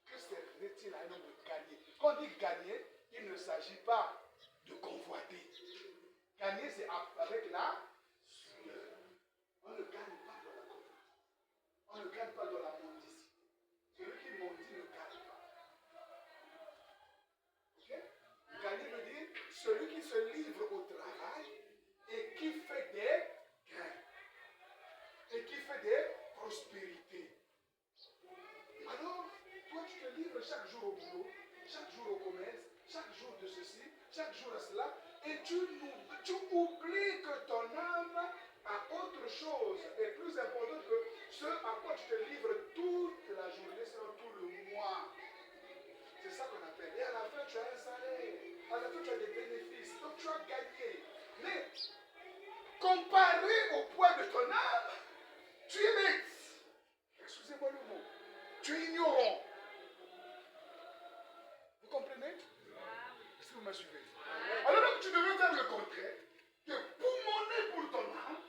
Que serait-il à un homme de gagner? Quand on dit gagner, il ne s'agit pas de convoiter. Gagner, c'est avec la sueur. On ne gagne pas dans la convoite. On ne gagne pas dans la mendicité. Celui qui mendie ne gagne pas. Okay? Gagner veut dire celui qui se livre au travail et qui fait des gains. Et qui fait des prospérités. Alors, toi tu te livres chaque jour au boulot, chaque jour au commerce, chaque jour de ceci, chaque jour à cela, et tu oublies que ton âme a autre chose et plus important que ce à quoi tu te livres toute la journée, sinon tout le mois. C'est ça qu'on appelle. Et à la fin, tu as un salaire. À la fin, tu as des bénéfices. Donc, tu as gagné. Mais, comparé au poids de ton âme, tu es bête. Excusez-moi le mot. Tu es ignorant. Vous comprenez? Est-ce que vous me suivez? Alors donc tu devais faire le contraire, de poumoner pour ton âme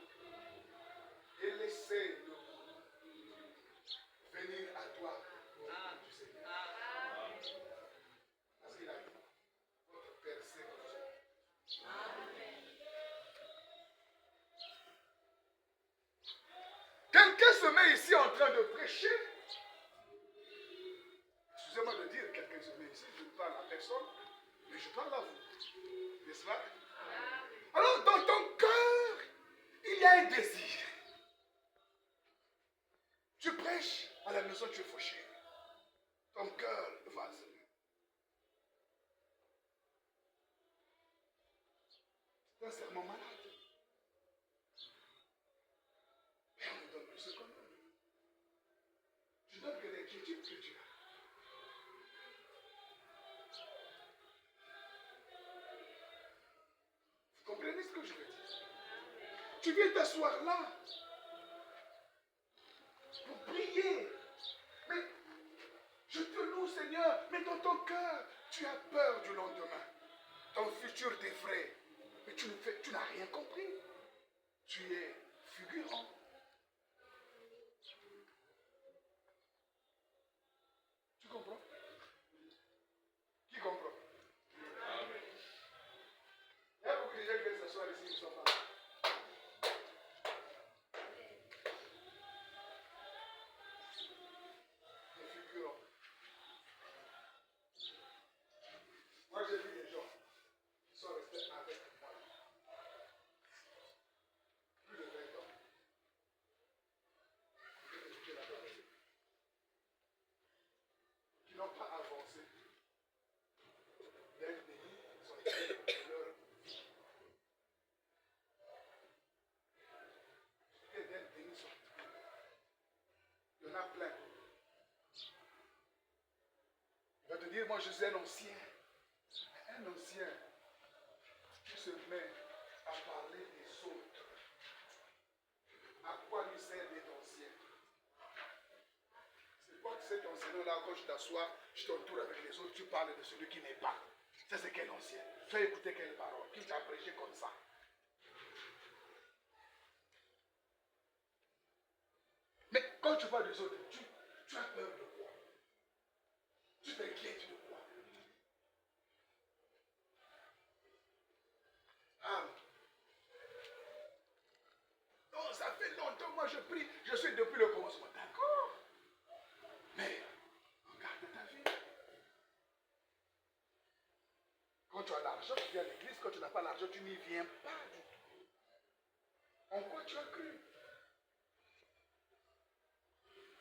et laisser le monde venir à toi du Seigneur. Parce qu'il a dit, votre Père sait que vous êtes. Quelqu'un se met ici en train de prêcher. Excusez-moi de dire, quelqu'un se met ici, je ne parle à personne, mais je parle à vous. N'est-ce pas? Alors, dans ton cœur, il y a un désir. Tu prêches, à la maison, tu es fauché. Ton cœur vase. C'est un serment malade. Mais on ne donne plus ce qu'on donne. Tu donnes que l'inquiétude que tu as. Vous comprenez ce que je veux dire? Tu viens t'asseoir là pour prier. Mais je te loue, Seigneur, mais dans ton cœur, tu as peur du lendemain. Ton futur t'effraie. Mais tu n'as rien compris. Tu es figurant. Tu comprends? Qui comprend? Il y a beaucoup de gens qui viennent s'asseoir ici, ils ne sont pas là. Des figurants. Moi, j'ai vu des gens qui sont restés avec moi plus de 20 ans. Qui n'ont pas avancé d'un pays, ils ont été leur vie. Et d'un pays, ils sont il y en a plein. Il va te dire, moi je suis un ancien. Un ancien qui se met à parler des autres. À quoi lui sert d'être ancien? C'est pas que cet ancien-là, quand tu t'assois, tu t'entoures avec les autres, tu parles de celui qui n'est pas. Ça, c'est quel ancien? Tu as écouté quelle parole? Qui t'a prêché comme ça? Mais quand tu parles des autres, tu as peur de quoi? Tu t'inquiètes de quoi? Ah. Non, ça fait longtemps, moi je prie, je suis depuis le commencement. D'accord. Mais, regarde ta vie. Quand tu as l'argent, tu viens à l'église. Quand tu n'as pas l'argent, tu n'y viens pas du tout. En quoi tu as cru?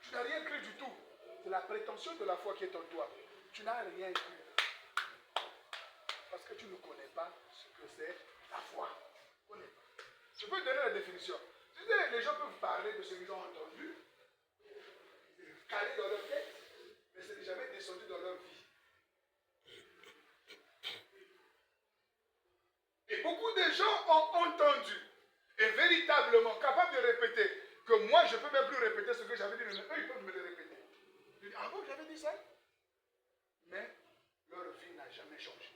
Tu n'as rien cru du tout. C'est la prétention de la foi qui est en toi. Tu n'as rien cru. Parce que tu ne connais pas ce que c'est la foi. Tu ne connais pas. Je peux te donner la définition. Tu sais, les gens peuvent parler de ce qu'ils ont entendu, calé dans leur tête, mais ce n'est jamais descendu dans leur vie. Et beaucoup de gens ont entendu, et véritablement capables de répéter, que moi je ne peux même plus répéter ce que j'avais dit, mais eux ils peuvent me le répéter. Je dis, ah bon, j'avais dit ça? Mais leur vie n'a jamais changé.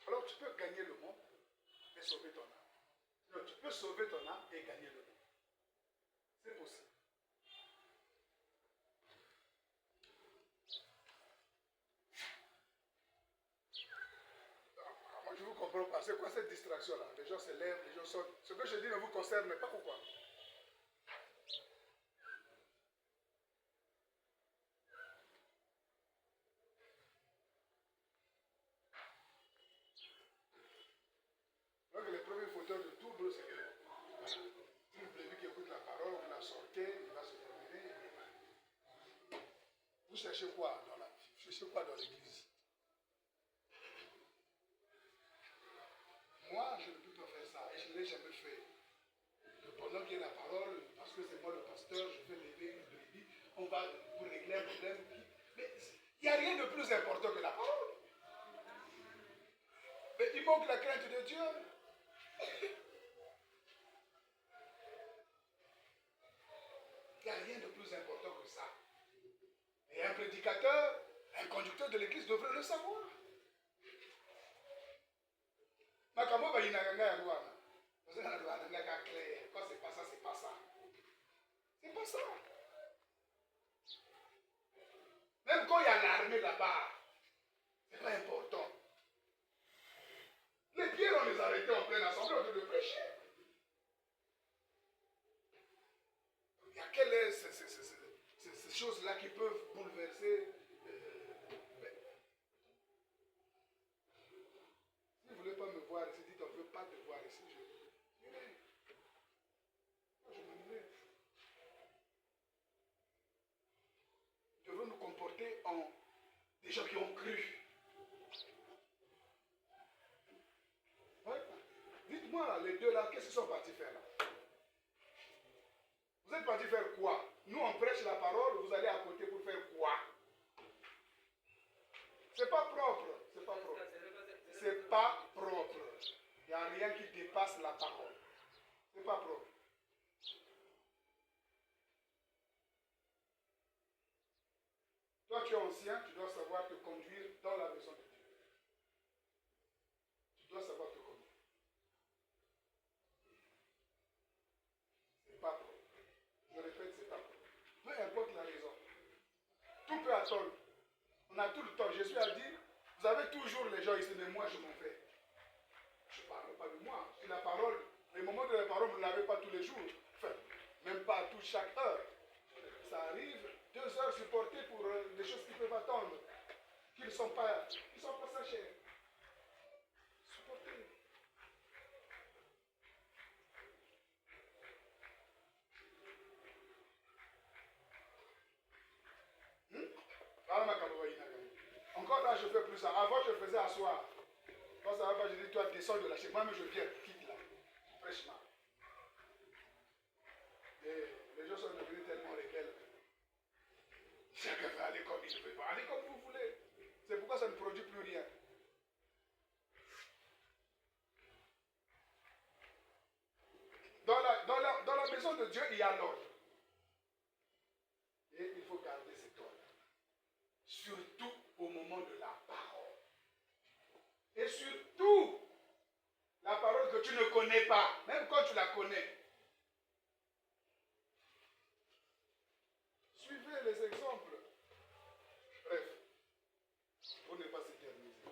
Alors tu peux gagner le monde et sauver ton âme. Non, tu peux sauver ton âme et gagner le monde. C'est possible. Moi je ne vous comprends pas. C'est quoi cette distraction-là? Les gens se lèvent, les gens sortent. Ce que je dis ne vous concerne pas. Pourquoi? Donc les premiers fauteurs de tout, c'est que une brebis qui écoute la parole, vous la sortez, il va se promener. Vous cherchez quoi dans la vie? Vous cherchez quoi dans l'église? Moi, je ne peux pas faire ça et je ne l'ai jamais fait. Que pendant qu'il y a la parole, parce que c'est moi le pasteur, je fais lever une brebis, on va pour régler un problème. Mais il n'y a rien de plus important que la parole. Mais il manque la crainte de Dieu. Il n'y a rien de plus important que ça. Et un prédicateur, un conducteur de l'église devrait le savoir. Quand c'est pas ça, c'est pas ça. C'est pas ça. Même quand il y a l'armée là-bas, c'est pas important. Les pierres, on les arrêtait en pleine assemblée, on devait prêcher. Il y a quelles ces choses-là qui peuvent bouleverser. Si vous ne voulez pas me voir ici, dites on ne veut pas te voir ici. Je m'ennuie. Nous devons nous comporter en des gens qui ont cru. Ouais. Dites-moi, les deux là, qu'est-ce qu'ils sont partis faire là? Vous êtes partis faire quoi? Nous, on prêche la parole, vous allez à côté pour faire quoi? C'est pas propre. C'est pas propre. C'est pas propre. Il n'y a rien qui dépasse la parole. C'est pas propre. Toi, tu es ancien, tu dois savoir te conduire dans la maison de Dieu. Tu dois savoir te conduire. C'est pas propre. Je répète, c'est pas propre. Peu importe la raison. Tout peut attendre. On a tout le temps. Jésus a dit, vous avez toujours les gens ici, mais moi je m'en vais. Je ne parle pas de moi. C'est la parole. Les moments de la parole, vous ne l'avez pas tous les jours. Enfin, même pas tout chaque heure. Ça arrive, 2 heures supportées pour des choses qui peuvent attendre. Qui ne sont pas ça cher. Supportez. Encore là, je ne fais plus ça. Avant, je faisais asseoir. Quand ça va pas, je dis, toi, descends de la chaise. Moi-même, je viens, quitte là. Fraîchement. Et les gens sont devenus tellement rebelles. Chacun veut aller comme il veut. Allez comme vous voulez. C'est pourquoi ça ne produit plus rien. Dans la maison de Dieu, il y a l'ordre. Et il faut garder cet ordre. Surtout au moment de la parole. Et surtout, la parole que tu ne connais pas, même quand tu la connais. Suivez les exemples. Bref, pour ne pas s'éterniser.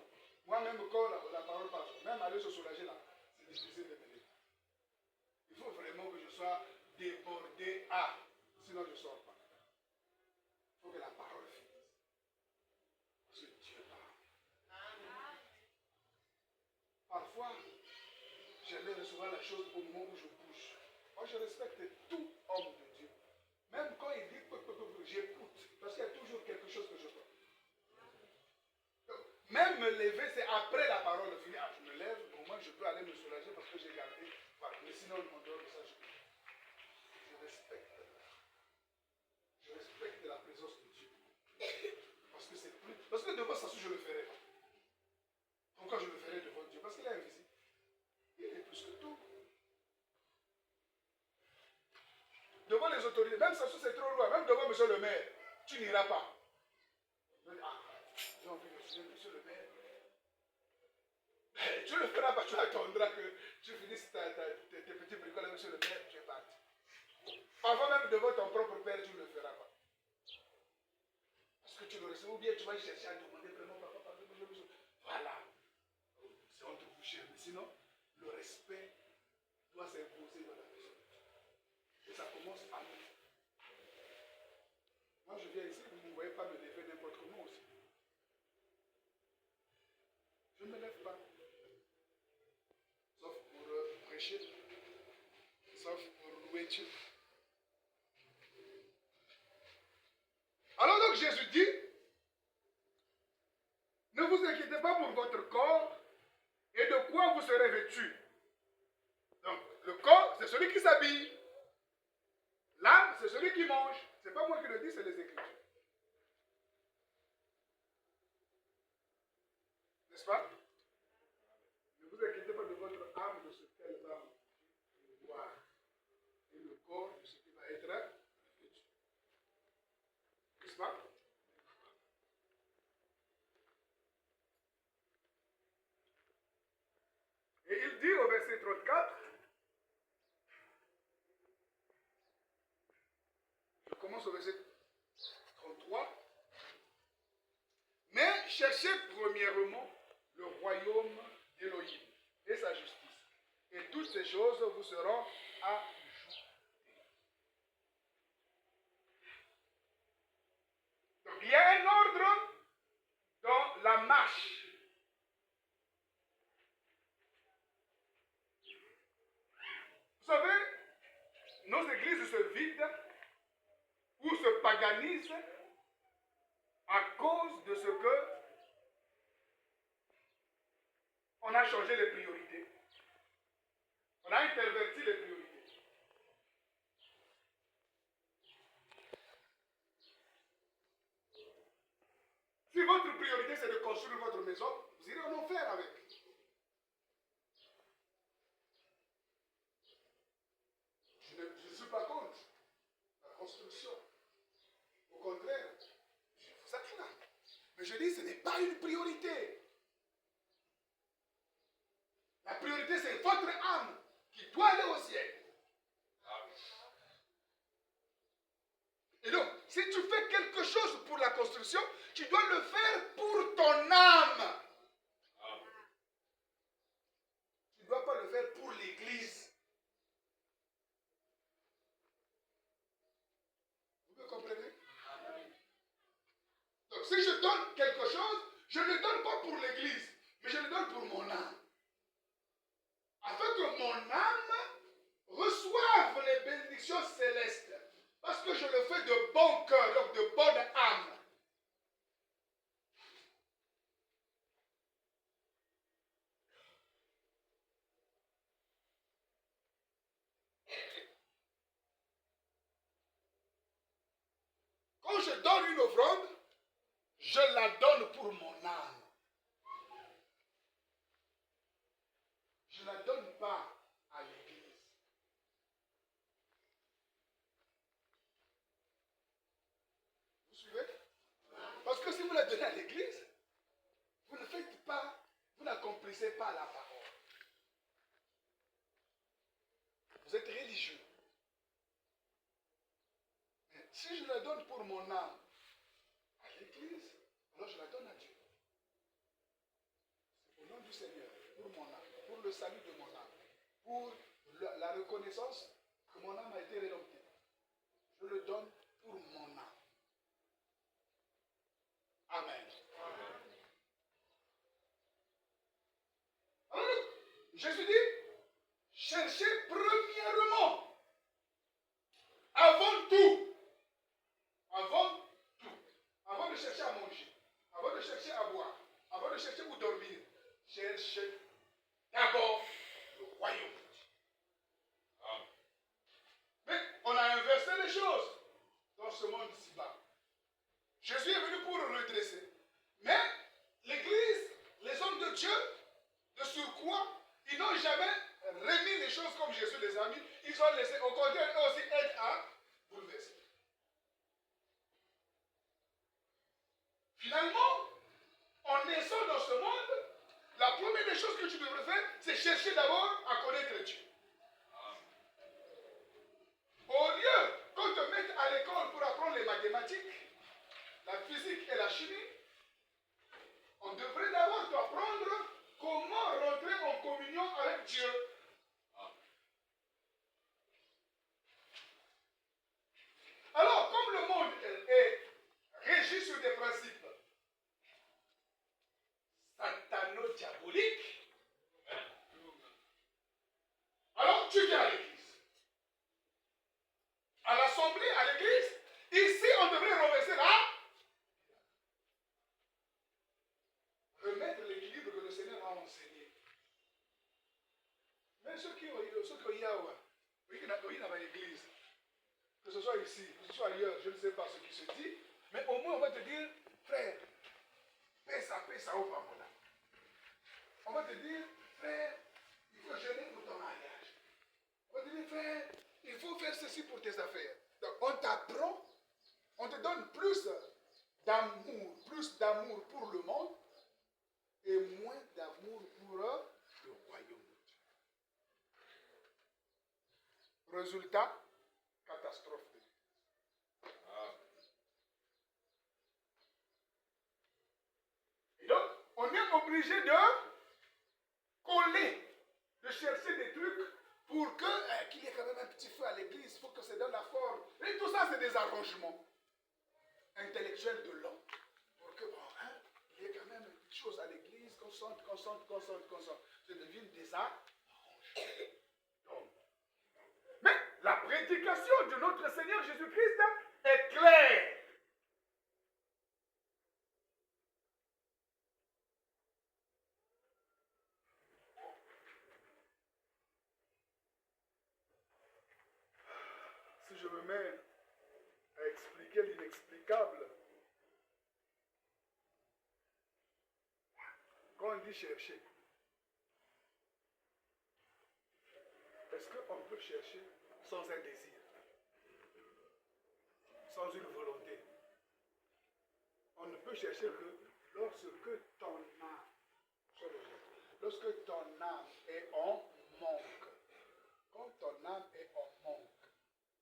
Moi-même, quand la parole passe, même aller se soulager là, c'est difficile de me dire. Il faut vraiment que je sois débordé à, sinon je ne sors pas. Il faut que la parole finisse. Parce que Dieu parle. Parfois, j'aimerais recevoir la chose au moment où je bouge. je respecte tout homme de Dieu. Même quand il dit j'écoute, parce qu'il y a toujours quelque chose que je fais. Même me lever, c'est après la parole de Philippe. Ah, je me lève, au moins je peux aller me soulager parce que j'ai gardé. Voilà. Mais sinon, en dehors de ça, je respecte. Je respecte la présence de Dieu. Parce que c'est plus. Parce que devant ça, je le ferai. Pourquoi je le ferai devant Dieu? Parce qu'il est invisible. Il est plus que tout. Devant les autorités, même ça c'est trop loin, même devant monsieur le maire, tu n'iras pas. Ah, j'ai envie de dire, monsieur le maire. Tu ne le feras pas, tu attendras que tu finisses tes petits bricoles avec monsieur le maire, tu es parti. Parfois même devant ton propre père, tu ne le feras pas. Parce que tu le reçois, ou bien tu vas chercher à demander vraiment, papa, pardon, monsieur. Voilà. C'est entre bouchées. Mais sinon, le respect doit s'imposer dans la maison. Et ça commence à nous. Moi, je viens ici, vous ne me voyez pas me lever n'importe comment aussi. Je ne me lève pas. Sauf pour prêcher. Sauf pour louer Dieu. Alors donc Jésus dit, ne vous inquiétez pas pour votre corps et de quoi vous serez vêtus. Donc, le corps, c'est celui qui s'habille. L'âme, c'est celui qui mange. Ce n'est pas moi qui le dis, c'est les Écritures. N'est-ce pas? Ne vous inquiétez pas de votre âme, de ce qu'elle va boire. Et le corps, de ce qui va être vêtu. N'est-ce pas? Et il dit au verset 34, je commence au verset 33, mais cherchez premièrement le royaume d'Élohim et sa justice. Et toutes ces choses vous seront ajoutées. Donc il y a un ordre dans la marche. Vous savez, nos églises se vident ou se paganisent à cause de ce que on a changé les priorités. On a interverti les priorités. Si votre priorité c'est de construire votre maison, vous irez en enfer avec. Je ne suis pas contre la construction. Au contraire, je vous acclame. Mais je dis, ce n'est pas une priorité. La priorité, c'est votre âme qui doit aller au ciel. Et donc, si tu fais quelque chose pour la construction, tu dois le faire pour ton âme. Tu ne dois pas le faire pour l'église. Vous me comprenez? Donc, si je donne quelque chose, je ne le donne pas pour l'église, mais je le donne pour mon âme. Afin que mon âme reçoive les bénédictions célestes. Parce que je le fais de bon cœur, donc de bonne âme. Quand je donne une offrande, je la donne pour mon âme. Je ne la donne pas à l'église. Vous suivez? Parce que si vous la donnez à l'église, vous ne faites pas, vous n'accomplissez pas la parole. Vous êtes religieux. Mais si je la donne pour mon âme à l'église, alors je la donne à Dieu. C'est au nom du Seigneur, pour mon âme, pour le salut de mon âme, pour la reconnaissance que mon âme a été rédemptée. Je le donne pour mon âme. Amen. Alors, Jésus dit, cherchez premièrement tout, avant tout, avant de chercher à manger, avant de chercher à boire, avant de chercher où dormir, cherche d'abord le royaume. Mais on a inversé les choses dans ce monde ci-bas. Jésus est venu pour le redresser. Mais l'Église, les hommes de Dieu, de surcroît, ils n'ont jamais remis les choses comme Jésus les a mis. Ils ont laissé, au contraire, eux aussi être à bouleverser. Finalement, en naissant dans ce monde, la première des choses que tu devrais faire, c'est chercher d'abord à connaître Dieu. Au lieu qu'on te mette à l'école pour apprendre les mathématiques, la physique et la chimie, on devrait d'abord t'apprendre comment rentrer en communion avec Dieu. Alors, comme le monde est régi sur des principes satano-diaboliques, alors tu viens à l'église. À l'assemblée, à l'église, ici on devrait renverser là. Remettre l'équilibre que le Seigneur a enseigné. Mais ceux qui ont l'église, que ce soit ici, que ce soit ailleurs, je ne sais pas ce qui se dit, mais au moins on va te dire, frère, paie ça au Pamola. On va te dire, frère, il faut jeûner pour ton mariage. On va te dire, frère, il faut faire ceci pour tes affaires. Donc on t'apprend, on te donne plus d'amour pour le monde et moins d'amour pour le royaume de Dieu. Résultat, catastrophe. Et donc, on est obligé de coller, de chercher des trucs pour qu'il y ait quand même un petit feu à l'église, il faut que ça donne la forme. Et tout ça, c'est des arrangements intellectuels de l'homme. Pour que, il y ait quand même une petite chose à l'église, qu'on sente. Ça devient des arrangements. Mais la prédication de notre Seigneur Jésus-Christ est claire. Si je me mets à expliquer l'inexplicable, quand on dit chercher, est-ce qu'on peut chercher sans un désir, sans une volonté? On ne peut chercher que lorsque ton âme est en manque. Quand ton âme est en manque,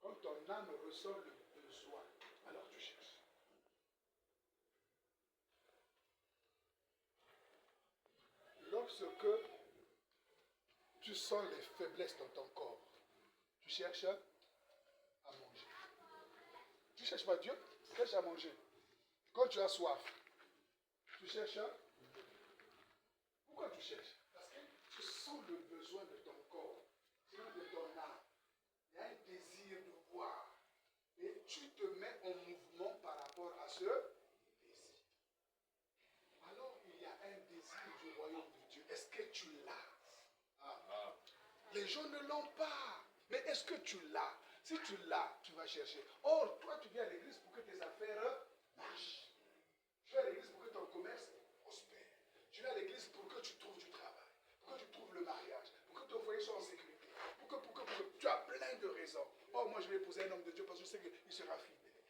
quand ton âme ressent le besoin, alors tu cherches. Lorsque tu sens les faiblesses dans ton corps, tu cherches à manger. Tu ne cherches pas Dieu, tu cherches à manger. Quand tu as soif, tu cherches à... Pourquoi tu cherches? Parce que tu sens le besoin de ton corps, de ton âme. Il y a un désir de boire. Et tu te mets en mouvement par rapport à ce désir. Alors il y a un désir du royaume de Dieu. Est-ce que tu l'as? Les gens ne l'ont pas. Mais est-ce que tu l'as? Si tu l'as, tu vas chercher. Or, toi, tu viens à l'église pour que tes affaires marchent. Tu viens à l'église pour que ton commerce prospère. Tu viens à l'église pour que tu trouves du travail, pour que tu trouves le mariage, pour que ton foyer soit en sécurité, pour que tu as plein de raisons. Oh, moi je vais épouser un homme de Dieu parce que je sais qu'il sera fidèle.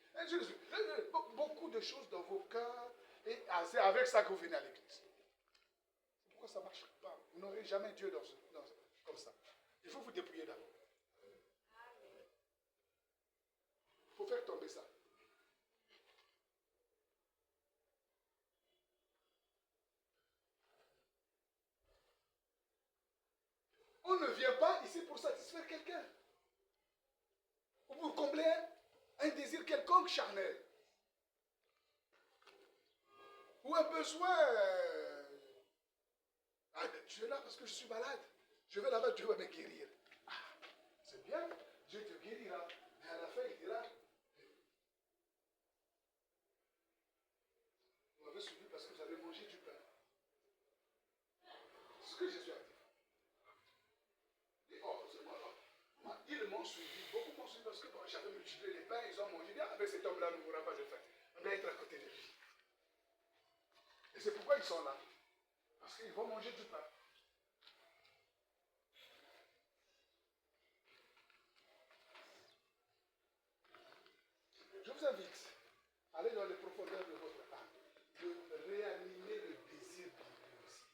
Beaucoup de choses dans vos cœurs et c'est avec ça que vous venez à l'église. Pourquoi ça ne marche pas? Vous n'aurez jamais Dieu comme ça. Il faut vous dépouiller d'abord. Il faut faire tomber ça. On ne vient pas ici pour satisfaire quelqu'un. Ou pour combler un désir quelconque charnel. Ou un besoin. Tu es là parce que je suis malade. Je vais là-bas, Dieu va me guérir. C'est bien, Dieu te guérira. Mais à la fin, il dira, là ne mourra pas de faim. On doit être à côté de lui. Et c'est pourquoi ils sont là. Parce qu'ils vont manger du pain. Je vous invite à aller dans les profondeurs de votre âme, de réanimer le désir de Dieu aussi.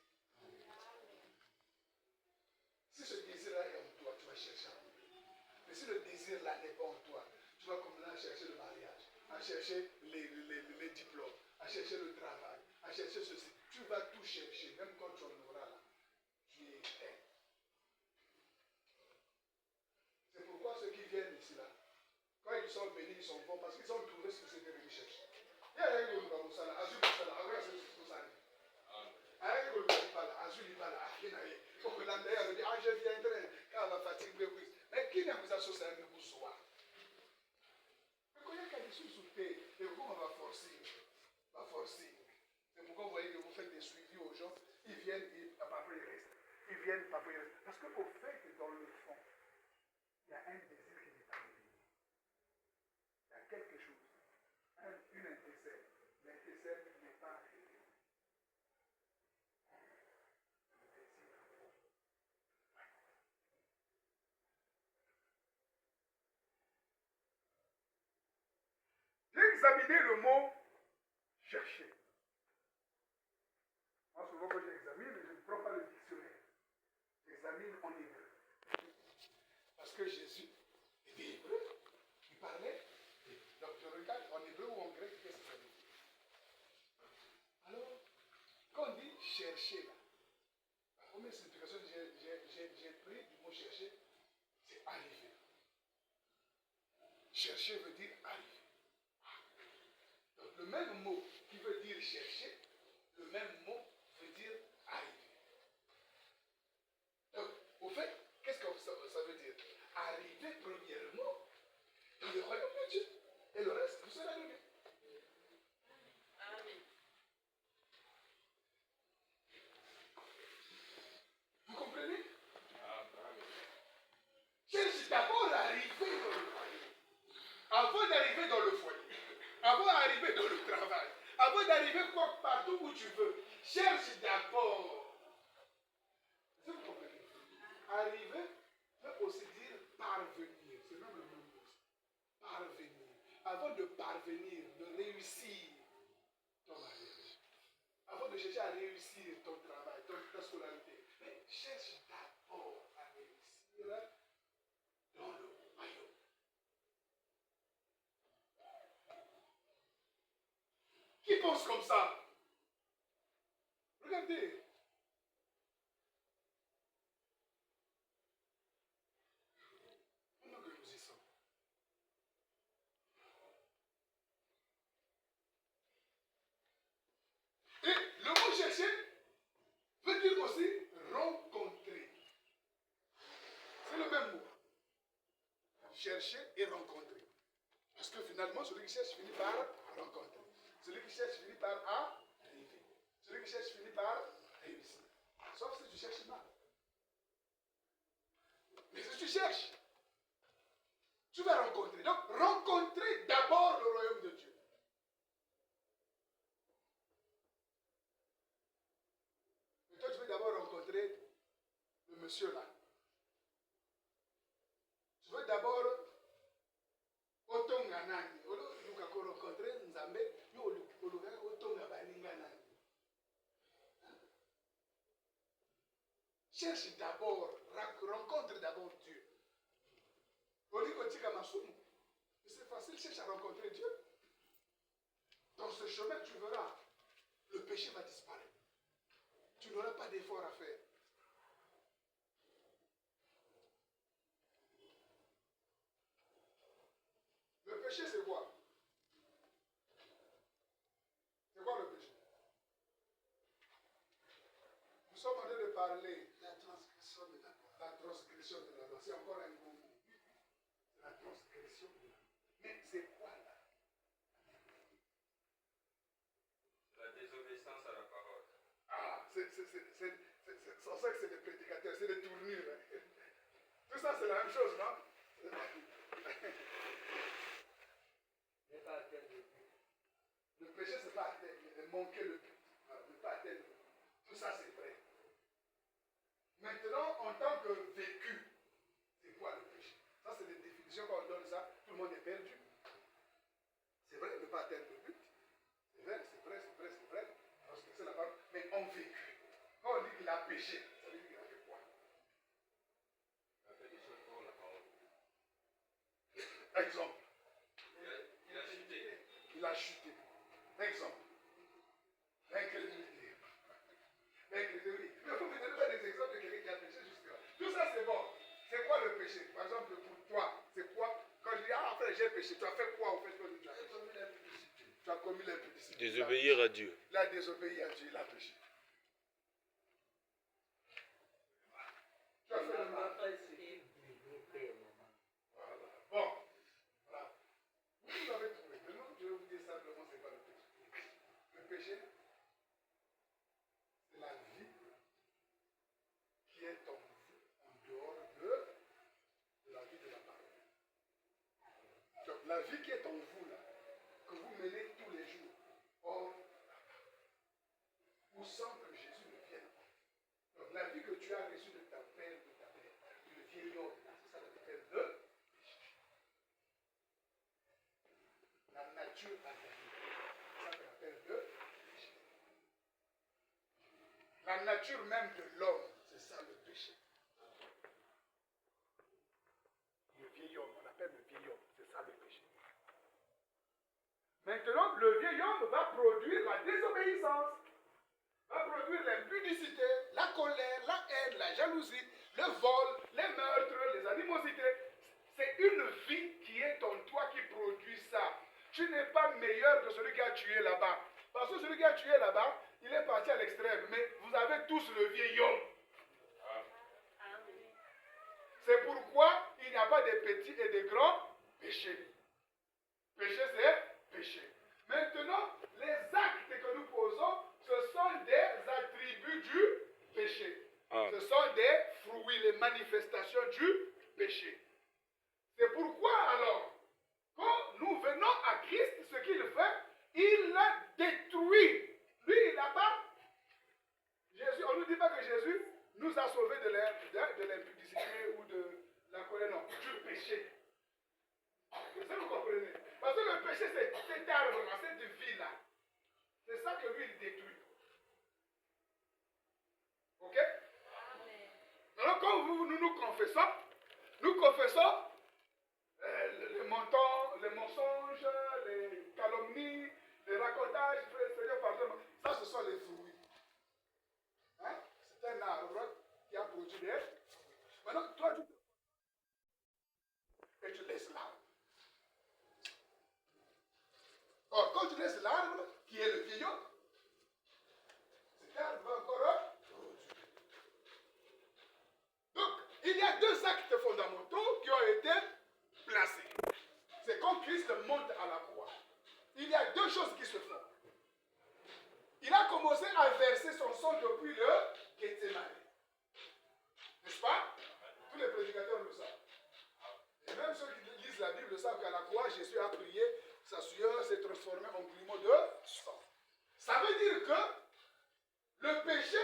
Si ce désir-là est en toi, tu vas chercher à Dieu. Mais si le désir-là n'est pas en toi, tu vas comme là chercher le mariage, à chercher les diplômes, à chercher le travail, à chercher ceci. Tu vas tout chercher, même quand tu en auras là. Tu es un. C'est pourquoi ceux qui viennent ici là, quand ils sont bénis, ils sont bons parce qu'ils ont trouvé ce que c'était venu chercher. Il y a un gars qui va à Azul, à c'est ce que ça dit. Un gars qui va à Azul, il va à Kinaï. Pour que l'Andéa dit, ah, je viendrai, quand elle va fatiguer, mais qui n'a pas associé à nous soir? Mais quand il y a quelqu'un qui souffle, et pourquoi on va forcer? On va forcer. C'est pourquoi vous voyez que vous faites des suivis aux gens, ils viennent, après ils restent. Ils viennent, après ils restent. Parce qu'au fait, dans le fond, il y a un désir qui n'est pas arrivé. Il y a quelque chose, une intercelle. L'intercelle n'est pas arrivée. J'ai examiné le mot chercher. Moi, souvent, quand j'examine, je ne prends pas le dictionnaire. J'examine en hébreu. Parce que Jésus était hébreu. Il parlait. Donc, je regarde en hébreu ou en grec, qu'est-ce que ça veut dire? Alors, quand on dit chercher, là, la première signification que j'ai pris du mot chercher, c'est arriver. Chercher veut dire arriver. Donc, le même mot qui veut dire chercher, le même mot veut dire arriver. Donc, au fait, qu'est-ce que ça veut dire? Arriver premièrement dans le royaume de Dieu. Et le reste vous sera donné. Amen. Vous comprenez? Cherche d'abord à arriver dans le foyer. Avant d'arriver dans le foyer, avant d'arriver dans le travail, avant d'arriver partout où tu veux, cherche d'abord. Est-ce que vous comprenez? Arriver peut aussi dire parvenir. C'est même le même mot. Parvenir. Avant de parvenir, de réussir ton mariage. Avant de chercher à réussir ton travail, ta scolarité. Mais cherche d'abord à réussir dans le royaume. Qui pense comme ça? Regardez. Pendant que nous y sommes. Et le mot chercher veut dire aussi rencontrer. C'est le même mot. Chercher et rencontrer. Parce que finalement, celui qui cherche finit par rencontrer. Celui qui cherche finit par arriver. Celui qui cherche finit par réussir. Sauf si tu cherches mal. Mais si tu cherches, tu vas rencontrer. Donc, rencontrer d'abord le royaume de Dieu. Et toi, tu veux d'abord rencontrer le monsieur là. Tu veux d'abord otonga nani. Oluka ko rencontrer Nzambe, yo oluka otonga baninga nani. Cherche d'abord, rencontre d'abord Dieu. C'est facile, cherche à rencontrer Dieu. Dans ce chemin, tu verras, le péché va disparaître. Tu n'auras pas d'effort à faire. Le péché, c'est quoi? C'est quoi le péché? Nous sommes en train de parler de la transgression de la loi. La transgression de la loi, c'est encore un gros mot. La transgression de la loi. Mais c'est quoi là? La désobéissance à la parole. Ah, c'est ça que c'est des prédicateurs, c'est des tournures. Hein. Tout ça, c'est la même chose, non? Mais par quel manquer le but, ne pas atteindre le but. Tout ça, c'est vrai. Maintenant, en tant que vécu, c'est quoi le péché? Ça, c'est des définitions. Quand on donne ça, tout le monde est perdu. C'est vrai, ne pas atteindre le but. C'est vrai, c'est vrai, c'est vrai, c'est vrai. Parce que c'est la parole. Mais en vécu, quand on dit qu'il a péché, ça veut dire qu'il a fait quoi? Il a fait des choses pour la parole. Exemple. Il a chuté. Il a chuté. Exemple. L'incrédulité. L'incrédulité. Mais vous ne donnez pas des exemples de quelqu'un qui a péché jusque-là. Tout ça, c'est bon. C'est quoi le péché? Par exemple, pour toi, c'est quoi? Quand je dis, ah, après j'ai péché, tu as fait quoi au fait que tu as fait? Tu as commis l'impudicité. Désobéir à Dieu. Il a désobéi à Dieu, il a péché. Tu as fait le mal. Voilà. Bon. Voilà. Vous avez trouvé. Maintenant, je vais vous dire simplement c'est quoi le péché. Le péché, c'est la vie qui est en vous, en dehors de la vie de la parole. Donc, la vie qui est en vous, là, que vous menez tous les jours, hors ou sans que Jésus ne vienne. Donc, la vie que tu as reçue de ta père, du vieil homme, c'est ça qu'on appelle le péché. La nature adamique, c'est ça qu'on appelle le péché. La nature même de l'homme, c'est ça le péché. Le vieil homme, on appelle le vieil homme, c'est ça le péché. Maintenant, le vieil homme va produire la désobéissance, va produire l'impudicité, la colère, la haine, la jalousie, le vol, les meurtres, les animosités. C'est une vie qui est en toi qui produit ça. Tu n'es pas meilleur que celui qui a tué là-bas. Parce que celui qui a tué là-bas, il est parti à l'extrême. Mais vous avez tous le vieil homme. C'est pourquoi il n'y a pas de petits et de grands péchés. Péché, c'est péché. Maintenant, les actes que nous posons, ce sont des attributs du péché. Ce sont des fruits, les manifestations du péché. C'est pourquoi alors, quand nous venons à Christ, ce qu'il fait, il détruit. Lui, il n'a pas. Jésus, on ne nous dit pas que Jésus nous a sauvés de l'impudicité ou de la colère, non, du péché. C'est ça que vous comprenez. Parce que le péché, c'est cet arbre-là, cette vie-là. C'est ça que lui, il détruit. Ok? Alors, quand nous confessons les mensonges, les calomnies, les racontages, Seigneur, pardonne-moi. Ça, ce sont les fruits. Hein? C'est un arbre qui a produit des. Maintenant, toi, et tu laisses l'arbre. Or, quand tu laisses l'arbre, qui est le vieil homme, cet arbre va encore produire. Donc, il y a deux actes fondamentaux qui ont été placés. C'est quand Christ monte à la croix. Il y a deux choses qui se font. Il a commencé à verser son sang depuis le Gethsémani. N'est-ce pas? Tous les prédicateurs le savent. Et même ceux qui lisent la Bible savent qu'à la croix, Jésus a prié, sa sueur s'est transformée en grumeaux de sang. Ça veut dire que le péché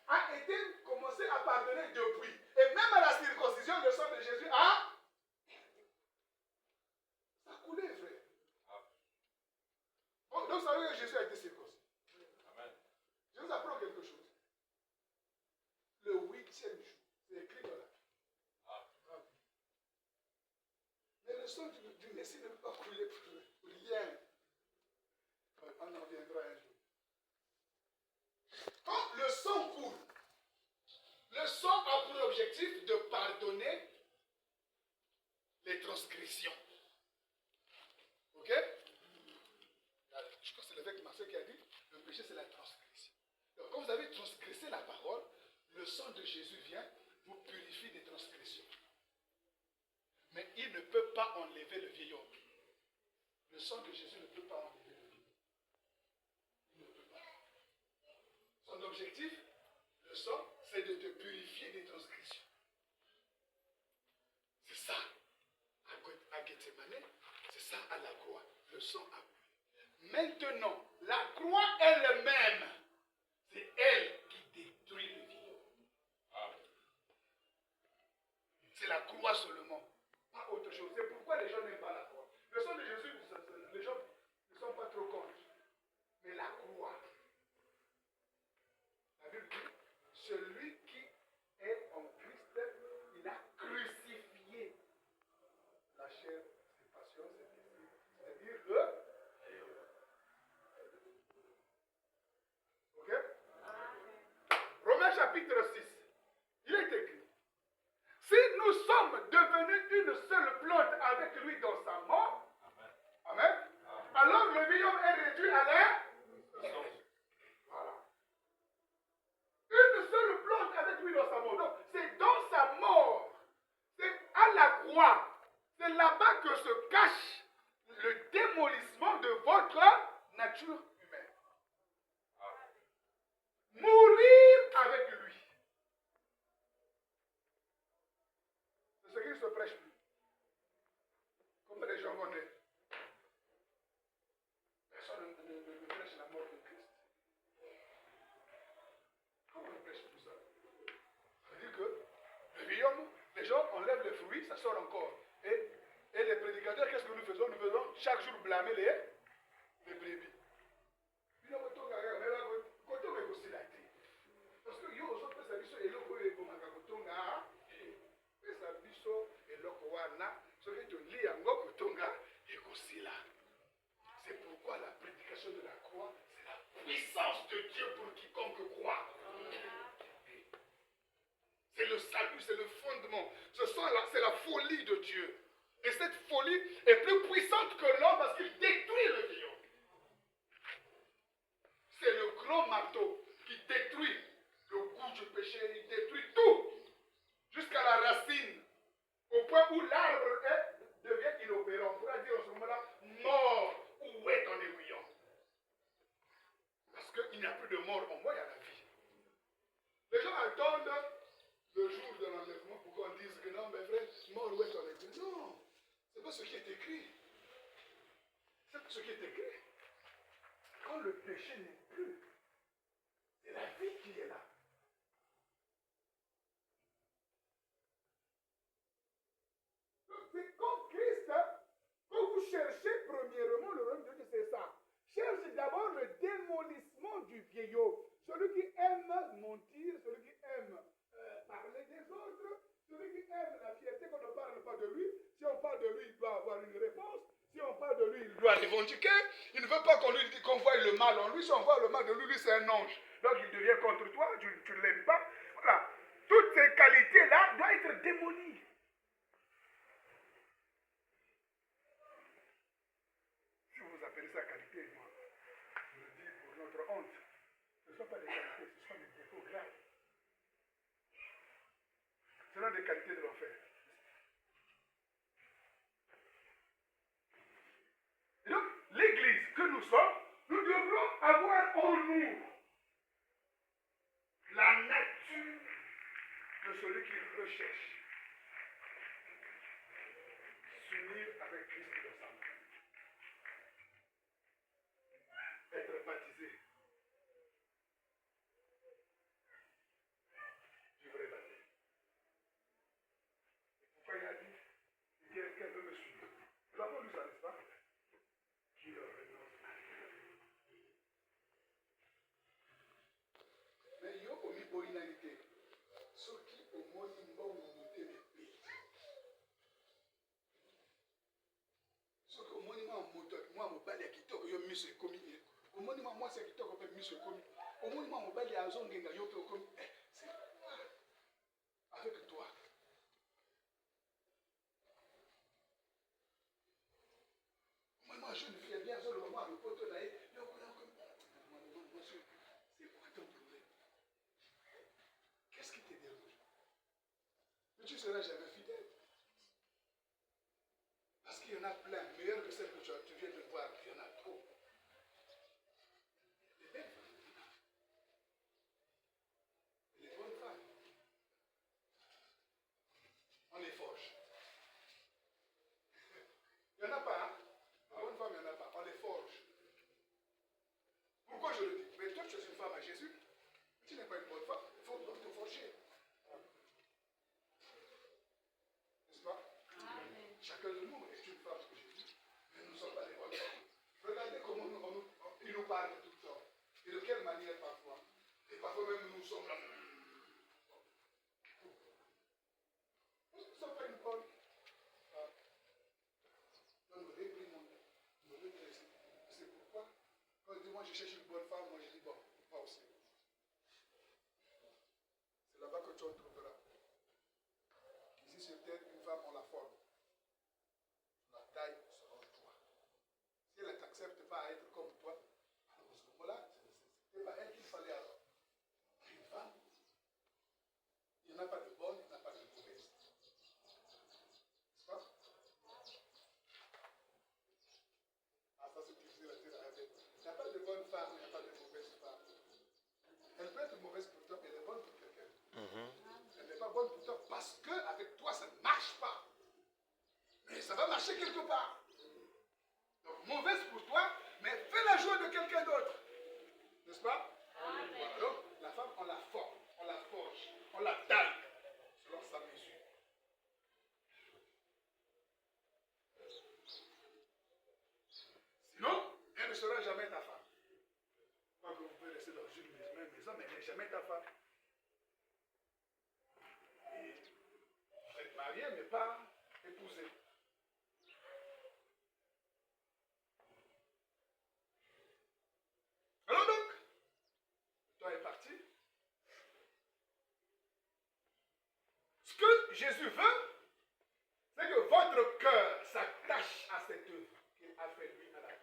a été commencé à pardonner depuis. Et même à la circoncision, le sang de Jésus a coulé, frère. Bon, donc ça veut dire que Jésus a été circoncis. Amen. Je vous apprends quelque chose. Le 8e jour, c'est écrit dans la Bible. Mais le sang du Messie ne peut pas couler pour rien. On en viendra un jour. Quand le sang coule, le sang a pour objectif de pardonner les transgressions. Ok? Je crois que c'est l'évêque Marcel qui a dit, le péché c'est la transgression. Donc quand vous avez transgressé la parole, le sang de Jésus vient vous purifier des transgressions. Mais il ne peut pas enlever le vieil homme. Le sang de Jésus ne peut pas enlever le vieil homme. Il ne peut pas. Son objectif, le sang, c'est de te purifier des transgressions. C'est ça. À Gethsémani, c'est ça à la croix. Le sang a coulé. Maintenant, la croix elle-même, c'est elle qui détruit le viol. C'est la croix seulement, pas autre chose. C'est pourquoi les gens n'aiment pas la croix. Le sang de Jésus, les gens ne sont pas trop contre. Mais la croix, la Bible dit, celui qui est en Christ, il a crucifié la chair, ses passions, ses désirs. C'est-à-dire le... Ok? Romains chapitre 6, il est écrit. Si nous sommes devenus une seule plante avec lui dans sa mort, amen, alors le vieil est réduit à l'air. Voilà. Une seule plante avec lui dans sa mort. Donc, c'est dans sa mort, c'est à la croix, c'est là-bas que se cache le démolissement de votre nature humaine. Mourir avec lui. C'est ce qu'il se prêche plus. Comme les gens vont dire. Personne ne prêche la mort de Christ. Comment on prêche tout ça? Ça veut dire que le vieil homme, les gens enlèvent les fruits, ça sort encore. Et les prédicateurs, qu'est-ce que nous faisons? Nous faisons chaque jour blâmer les brebis. Parce que yo autres pesa biso eloko ebomaka kotonga pesa biso eloko wana soki tolie yango kotonga ekosila. C'est pourquoi la prédication de la croix, c'est la puissance de Dieu pour quiconque croit. C'est le salut, c'est le fondement. C'est la folie de Dieu. Et cette folie est plus puissante que l'homme parce qu'il détruit le vivant. C'est le grand marteau qui détruit le goût du péché, il détruit tout, jusqu'à la racine, au point où l'arbre devient inopérant. On pourra dire en ce moment-là, mort, où est ton aiguillon? Parce qu'il n'y a plus de mort en moi, il y a la vie. Les gens attendent le jour de l'enlèvement pour qu'on dise que non, mes frères, mort, où est ton aiguillon? Non, c'est pas ce qui est écrit. C'est pas ce qui est écrit. Quand le péché n'est plus, c'est la vie qui est là. C'est comme Christ, quand vous cherchez premièrement le royaume de Dieu, c'est ça. Cherche d'abord le démolissement du vieillot. Celui qui aime mentir, celui qui aime parler des autres, celui qui aime la fierté qu'on ne parle pas de lui. Si on parle de lui, il doit avoir une réponse. Si on parle de lui, il doit revendiquer. Il ne veut pas qu'on voie le mal en lui. Si on voit le mal de lui, lui c'est un ange. Donc il devient contre toi, tu ne l'aimes pas. Voilà. Toutes ces qualités-là doivent être démolies. Si vous appelez ça qualité, moi, je le dis pour notre honte. Ce ne sont pas des qualités, ce sont des défauts graves. Ce sont des qualités de l'enfer. Et donc, l'église que nous sommes, nous devrons avoir en nous la nature de celui qui recherche s'unir avec Christ dans sa mort. Être baptisé du vrai baptême. Pourquoi il a dit, si quelqu'un veut me suivre? Nous avons lu ça, n'est-ce pas? Qu'il renonce à lui. Mais il y a une borinalité. Ce qui au moins il va vous monter les pieds. Ce qui au moins il m'a monté, moi mon bal est quitté, il y a mis ce commis. Au moins il m'a moi c'est quitté, il a mis ce commis. Au moins il m'a mon bal est à zone genga, il y a fait commis. C'est quoi? Avec toi. Moi je ne fais bien sur le moment le poteau là. Monsieur, c'est quoi ton problème? Qu'est-ce qui te dérange? Mais tu ne seras jamais fidèle. Parce qu'il y en a plein, meilleurs que celles que tu viens de voir, il y en a trop. Les belles femmes, les bonnes femmes, on les forge. Il n'y en a pas, hein? Les bonnes femmes, il n'y en a pas, on les forge. Moi, je cherche une bonne femme, moi, je dis, bon, moi aussi. C'est là-bas que tu en trouveras. Ici, sur terre, une femme, on la forme. La taille selon toi. Si elle ne t'accepte pas à être comme toi, alors à ce moment-là, ce n'était pas elle qu'il fallait alors. Une femme, il n'y en a pas de bonne, il n'y en a pas de mauvaise. N'est-ce pas? Ah, ça c'est difficile à dire avec. Il n'y a pas de bonne femme, il n'y a pas de mauvaise femme. Elle peut être mauvaise pour toi, mais elle est bonne pour quelqu'un. Elle n'est pas bonne pour toi parce qu'avec toi, ça ne marche pas. Mais ça va marcher quelque part. Donc, mauvaise pour toi, mais fais la joie de quelqu'un d'autre. N'est-ce pas? Voilà. Donc, la femme, on la forme, on la forge, on la taille selon sa mesure. Sinon, elle ne sera jamais ta femme. Pas que vous pouvez rester dans une même maison, mais elle n'est jamais ta femme. Et vous êtes marié, mais pas épousé. Alors donc, le temps est parti. Ce que Jésus veut, c'est que votre cœur s'attache à cette œuvre qu'il a fait lui à la vie.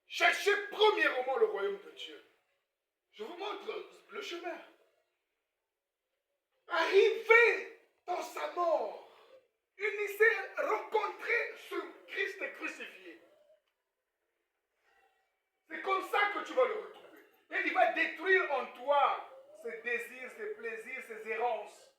Cherchez premièrement le royaume de Dieu. Je vous montre le chemin. Arrivez dans sa mort. Unissez, rencontrez ce Christ crucifié. C'est comme ça que tu vas le retrouver. Et il va détruire en toi ses désirs, ses plaisirs, ses errances.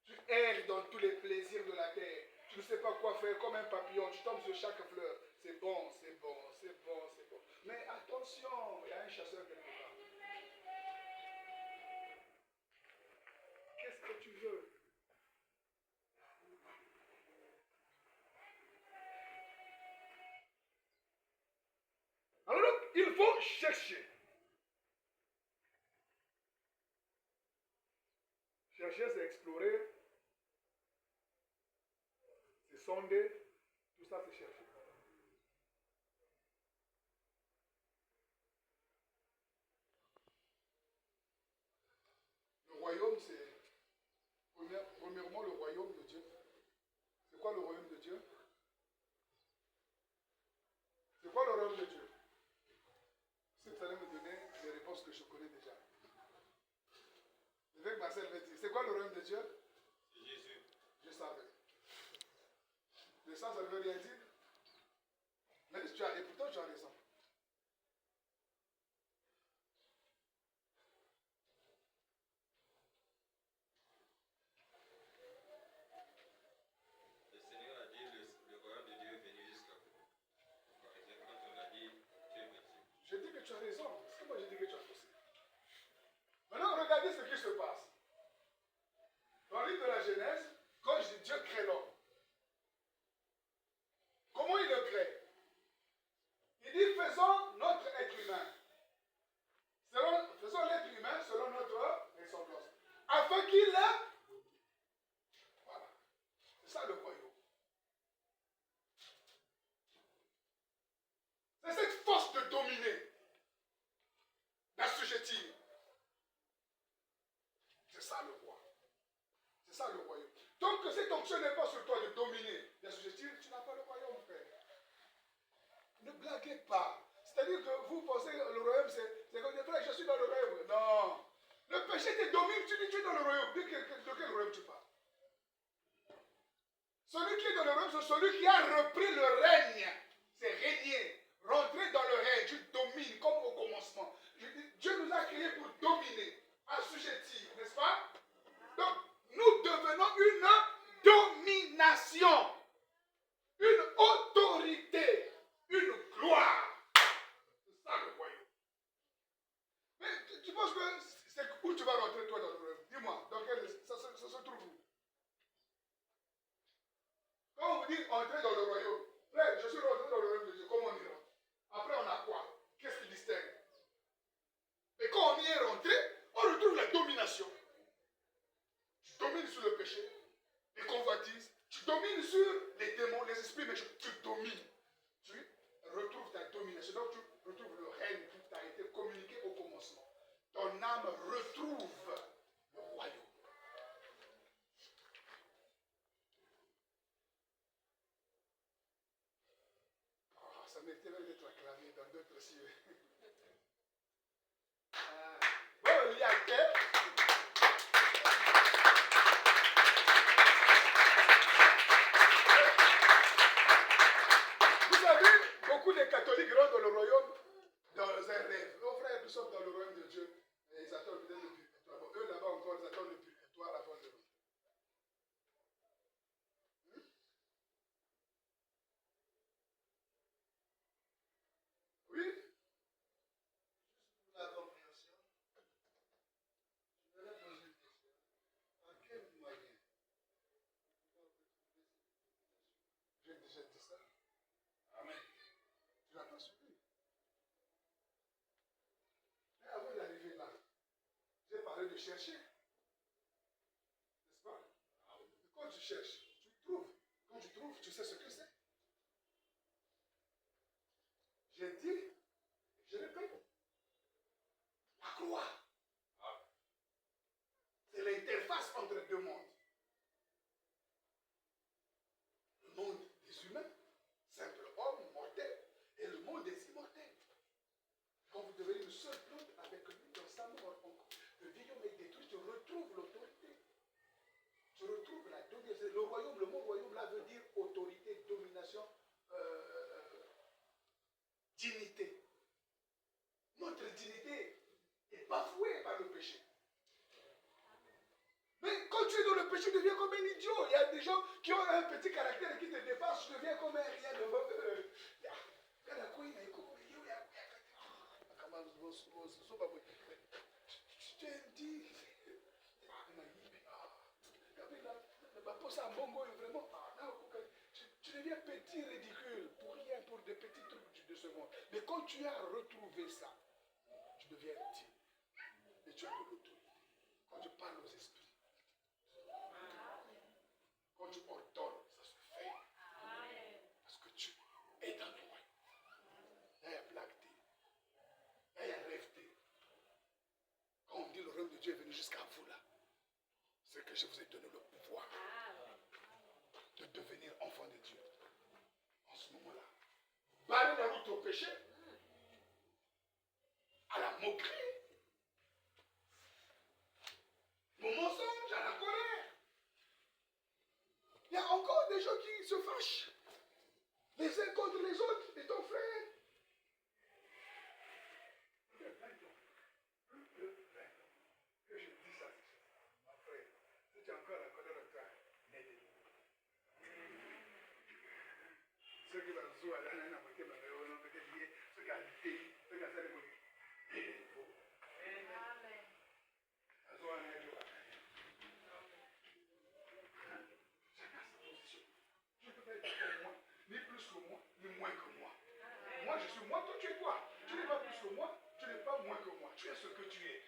Tu erres dans tous les plaisirs de la terre. Tu ne sais pas quoi faire, comme un papillon. Tu tombes sur chaque fleur. C'est bon, c'est bon, c'est bon, c'est bon. Mais attention, il y a un chasseur quelque part. Qu'est-ce que tu veux? Alors donc, il faut chercher. Chercher, c'est explorer. C'est sonder. Tout ça, c'est chercher. Le royaume, c'est premièrement le royaume de Dieu. C'est quoi le royaume de Dieu? C'est quoi le royaume de Dieu? Si vous allez me donner les réponses que je connais déjà. L'évêque Marcel va dire, c'est quoi le royaume de Dieu? C'est Jésus. Je savais. Mais ça ne veut rien dire. Mais et pourtant tu as raison. Le Seigneur a dit le royaume de Dieu est venu jusqu'à vous. Par exemple, quand on a dit tu es petit. Je dis que tu as raison. Parce que moi je dis que tu as faussé. Maintenant, regardez ce qui se passe. Dans le livre de la Genèse, quand Dieu crée l'homme, comment il le crée? Il dit faisons notre être humain. Faisons l'être humain selon notre ressemblance. Afin qu'il ait. Voilà. C'est ça le royaume. C'est cette force de dominer, d'assujettir. C'est ça le roi. C'est ça le royaume. Tant que cette onction n'est pas sur toi de dominer, d'assujettir, tu n'as pas le royaume, frère. Ne blaguez pas. C'est-à-dire que vous pensez que le royaume, c'est comme dire, frère, je suis dans le royaume. Non. Le péché te domine, tu dis tu es dans le royaume. De quel royaume tu parles? Celui qui est dans le royaume, c'est celui qui a repris le règne. C'est régner. Rentrer dans le règne. Tu domines comme au commencement. Dieu nous a créés pour dominer, assujettir, n'est-ce pas? Donc, nous devenons une domination, une autorité, une gloire. C'est ça le royaume. Mais tu penses que c'est où tu vas rentrer toi dans le royaume? Dis-moi, dans quel ça se trouve où? Quand on vous dit entrer dans le royaume, frère, je suis rentré dans le royaume de Dieu, comment on y rentre? Après on a quoi? Qu'est-ce qui distingue? Et quand on y est rentré, on retrouve la domination. Tu domines sur le péché, les convoitises, tu domines sur les démons. vérité va être acclamée dans d'autres cieux. Bon, il y a que... Vous savez, beaucoup de catholiques rentrent dans le royaume dans un rêve. Nos frères, nous sommes dans le royaume de Dieu. Et ils attendent peut-être le purgatoire. Bon, eux là-bas encore, ils attendent le purgatoire avant de rentrer. Oui? La compréhension. Je vais poser une question. En quel moyen J'ai déjà dit ça. Amen. Tu n'as pas suivi. Mais avant d'arriver là, j'ai parlé de chercher. N'est-ce pas? Quand tu cherches, tu trouves. Quand tu trouves, tu sais ce que c'est. J'ai dit, je répète, la croix. C'est l'interface entre deux mondes. Le monde des humains, simple homme, mortel, et le monde des immortels. Quand vous devenez une seule plante avec lui dans sa mort, le vieil homme est détruit, tu retrouves l'autorité. Tu retrouves la domination. Le royaume, le mot royaume là veut dire autorité, domination, dignité. Notre dignité est bafouée par le péché. Mais quand tu es dans le péché, tu deviens comme un idiot. Il y a des gens qui ont un petit caractère et qui te dépassent, tu deviens comme un rien de tu deviens petit, ridicule, pour rien, pour des petits trucs de ce monde. Mais quand tu as retrouvé ça, tu deviens petit. Et tu as de l'autorité. Quand tu parles aux esprits, quand tu ordonnes, ça se fait. Parce que tu es dans le royaume. Il y a un black day. Il y a un rêve day. Quand on dit le royaume de Dieu est venu jusqu'à vous là, c'est que je vous ai donné le pouvoir de devenir enfant de Dieu. En ce moment-là, barrez la route au péché, à la moquerie, au mensonge, à la colère. Il y a encore des gens qui se fâchent les uns contre les autres et ton frère. Que je dis ça, mon frère, si tu as encore la colère en toi, n'aide-nous. Ceux qui vont jouer à la nana, ceux qui ont ceux qui ont été, ceux qui ont fait les aidez-nous. Tu ne peux pas être comme moi, ni plus que moi, ni moins que moi. Moi, je suis moi, toi, tu es toi. Tu n'es pas plus que moi, tu n'es pas moins que moi. Tu es ce que tu es.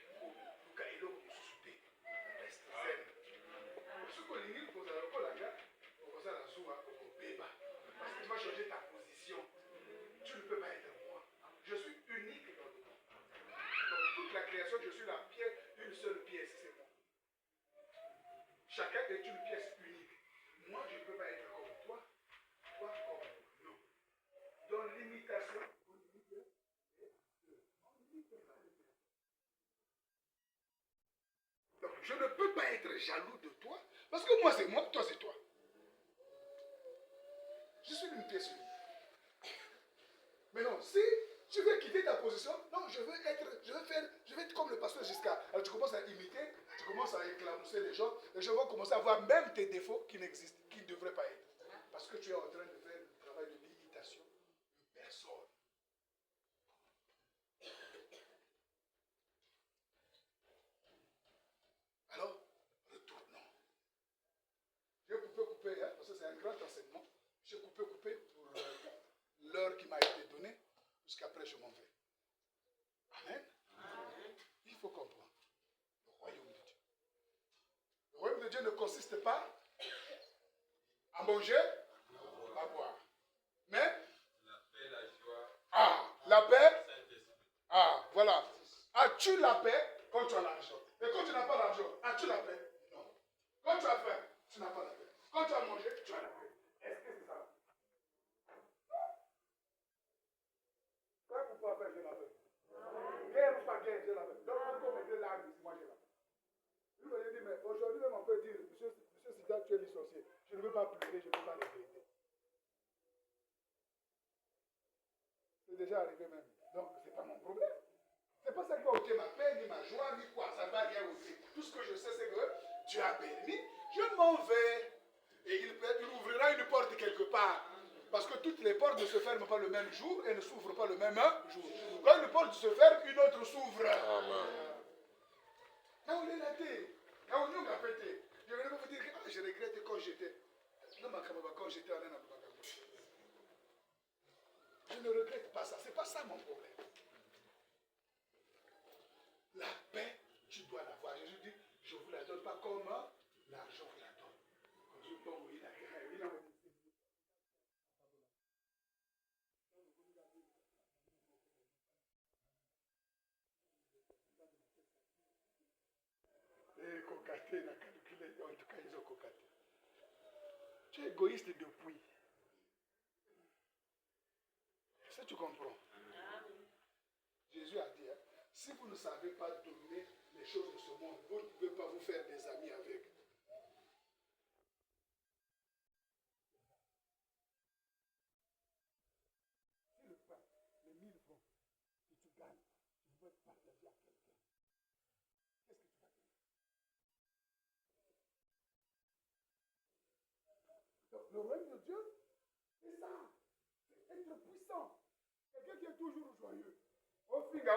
Reste zen. Ce qu'on lit, pour la gare, pour ça, la soie, pour béba. Parce que tu vas changer ta position. Tu ne peux pas être moi. Je suis unique dans le monde. Dans toute la création, je suis la pièce, une seule pièce, c'est moi. Chacun est une pièce unique. Moi, je ne peux pas être comme toi, toi comme nous. Dans l'imitation, donc, je ne peux pas être jaloux de toi, parce que moi c'est moi, toi c'est toi. Je suis une pièce unique. Mais non, si tu veux quitter ta position, non, je vais être comme le pasteur Giscard. Alors tu commences à imiter, tu commences à éclamousser les gens vont commencer à voir même tes défauts qui n'existent, qui ne devraient pas être. Parce que tu es en train de faire le travail de l'imitation de personne. Alors, retournons. Je peux couper, hein, parce que c'est un grand enseignement. Je peux couper pour l'heure qui m'a été donnée, jusqu'après je m'en vais. Amen. Amen. Il faut comprendre le royaume de Dieu. Le royaume de Dieu ne consiste pas à manger, à boire. Mais La paix, la joie. La paix. Voilà. As-tu la paix quand tu as l'argent? Et quand tu n'as pas l'argent, as-tu la paix? Non. Quand tu as faim, tu n'as pas la paix. Quand tu as mangé, tu as la paix. Est-ce que c'est ça? son verre et il ouvrira une porte quelque part. Parce que toutes les portes ne se ferment pas le même jour et ne s'ouvrent pas le même jour. Quand une porte se ferme, une autre s'ouvre. Amen. Je vais vous dire que je regrette quand j'étais. Quand j'étais en Inde. Je ne regrette pas ça. C'est pas ça mon problème. La paix, tu dois l'avoir. Jésus dit, je ne vous la donne pas comme l'argent vous la donne. Et cocaté, la calculé, en tout cas, ils ont cocaté. Tu es égoïste depuis. Ça, tu comprends. Jésus a dit, hein, si vous ne savez pas dominer les choses de ce monde, vous ne pouvez pas vous faire des amis avec. Si le pain, les 1000 francs que tu gagnes, tu veux partager à quelqu'un, qu'est-ce que tu vas dire? Donc, le règne de Dieu, c'est ça. C'est être puissant. Quelqu'un qui est toujours joyeux. Au figa,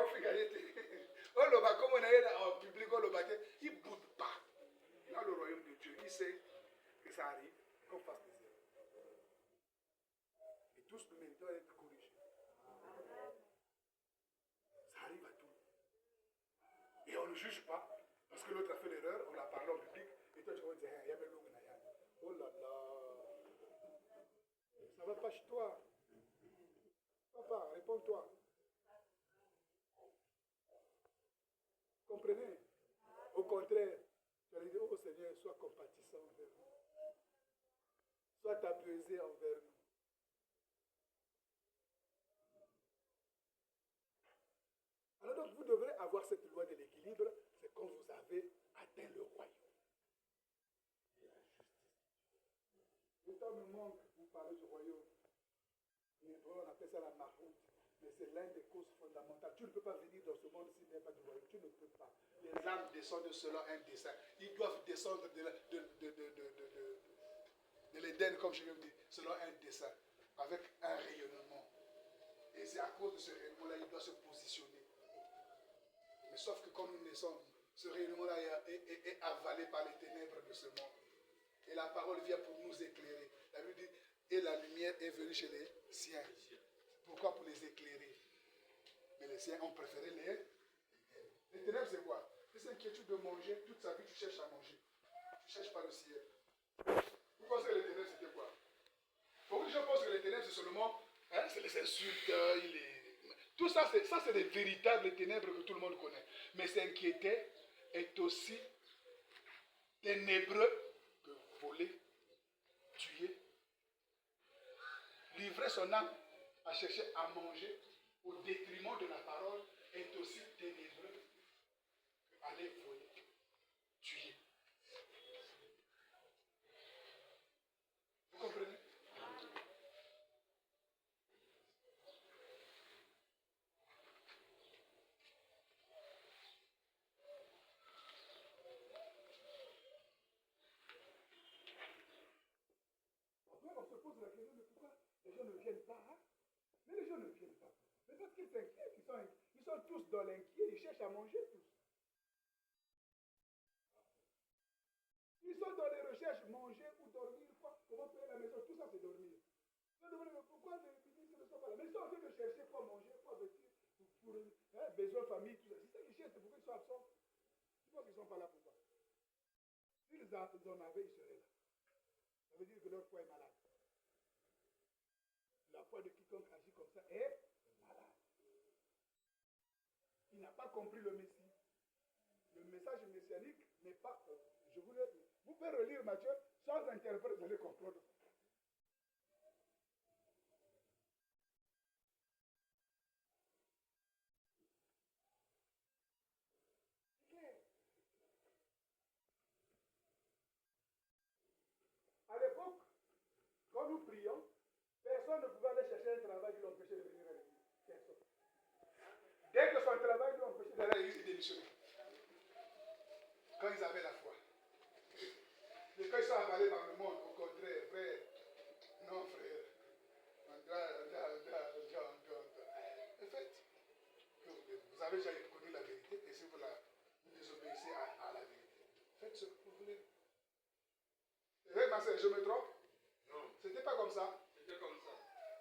comme on est en public, il ne boude pas. Dans le royaume de Dieu, il sait que ça arrive, qu'on fasse des erreurs. Et tous nous méritons d'être corrigés. Ça arrive à tous. Et on ne juge pas, parce que l'autre a fait l'erreur, on l'a parlé en public, et toi tu vas dire, il y a même l'eau. Oh là là, ça ne va pas chez toi. Papa, réponds-toi. Comprenez? Au contraire, tu allais dire, oh Seigneur, sois compatissant envers nous. Sois apaisé envers nous. Alors donc, vous devrez avoir cette loi de l'équilibre, c'est quand vous avez atteint le royaume. Le temps me manque pour parler du royaume. On appelle ça la maroute. Mais c'est l'une des causes fondamentales. Tu ne peux pas venir dans ce monde s'il n'y a pas de royaume. Tu ne peux pas. Les âmes descendent selon un dessein. Ils doivent descendre de l'Éden, comme je viens de dire, selon un dessein, avec un rayonnement. Et c'est à cause de ce rayonnement-là, il doit se positionner. Mais sauf que quand nous naissons, ce rayonnement-là est avalé par les ténèbres de ce monde. Et la parole vient pour nous éclairer. La Bible dit, et la lumière est venue chez les siens. Pourquoi? Pour les éclairer. Mais les siens ont préféré les ténèbres, c'est quoi? C'est cette inquiétude de manger. Toute sa vie, tu cherches à manger. Tu ne cherches pas le ciel. Vous pensez que les ténèbres, c'était quoi? Beaucoup de gens pensent que les ténèbres, c'est seulement, hein, c'est les insultes, tout ça, c'est des véritables ténèbres que tout le monde connaît. Mais s'inquiéter est aussi ténébreux que voler, tuer, livrer son âme à chercher à manger au détriment de la parole est aussi ténébreux qu'aller voler, tuer. Vous comprenez? Après, on se pose la question de pourquoi les gens ne viennent pas. Hein? Mais les gens ne viennent pas. Mais parce qu'ils s'inquiètent, ils sont tous dans l'inquiet, ils cherchent à manger tous. Ils sont dans les recherches, manger ou dormir, quoi. Comment payer la maison, tout ça c'est dormir. Pourquoi les ministres ne sont pas là? Mais ils sont en train de chercher quoi manger, quoi vestir, pour besoin famille, tout ça. C'est ça qu'ils cherchent, c'est pourquoi ils sont absents. Je pense qu'ils ne sont pas là pour ça. S'ils en avaient, ils seraient là. Ça veut dire que leur foi est malade. La foi de quiconque agit comme ça est malade. Il n'a pas compris le Messie. Le message messianique n'est pas. Vous pouvez relire Matthieu sans interprète, vous allez comprendre. À l'époque, quand nous prions, personne ne pouvait aller chercher un travail qui l'empêchait de venir à l'église. Personne. Dès que son travail lui empêchait d'aller à l'église, il démissionnait. Quand ils avaient la foi. Les Et quand ils sont avalés par le monde, au contraire, frère. Non, frère. En fait, vous avez déjà connu la vérité, et si vous, vous désobéissez à la vérité, faites ce que vous voulez. Eh, ma soeur, je me trompe? Non. C'était pas comme ça? C'était comme ça.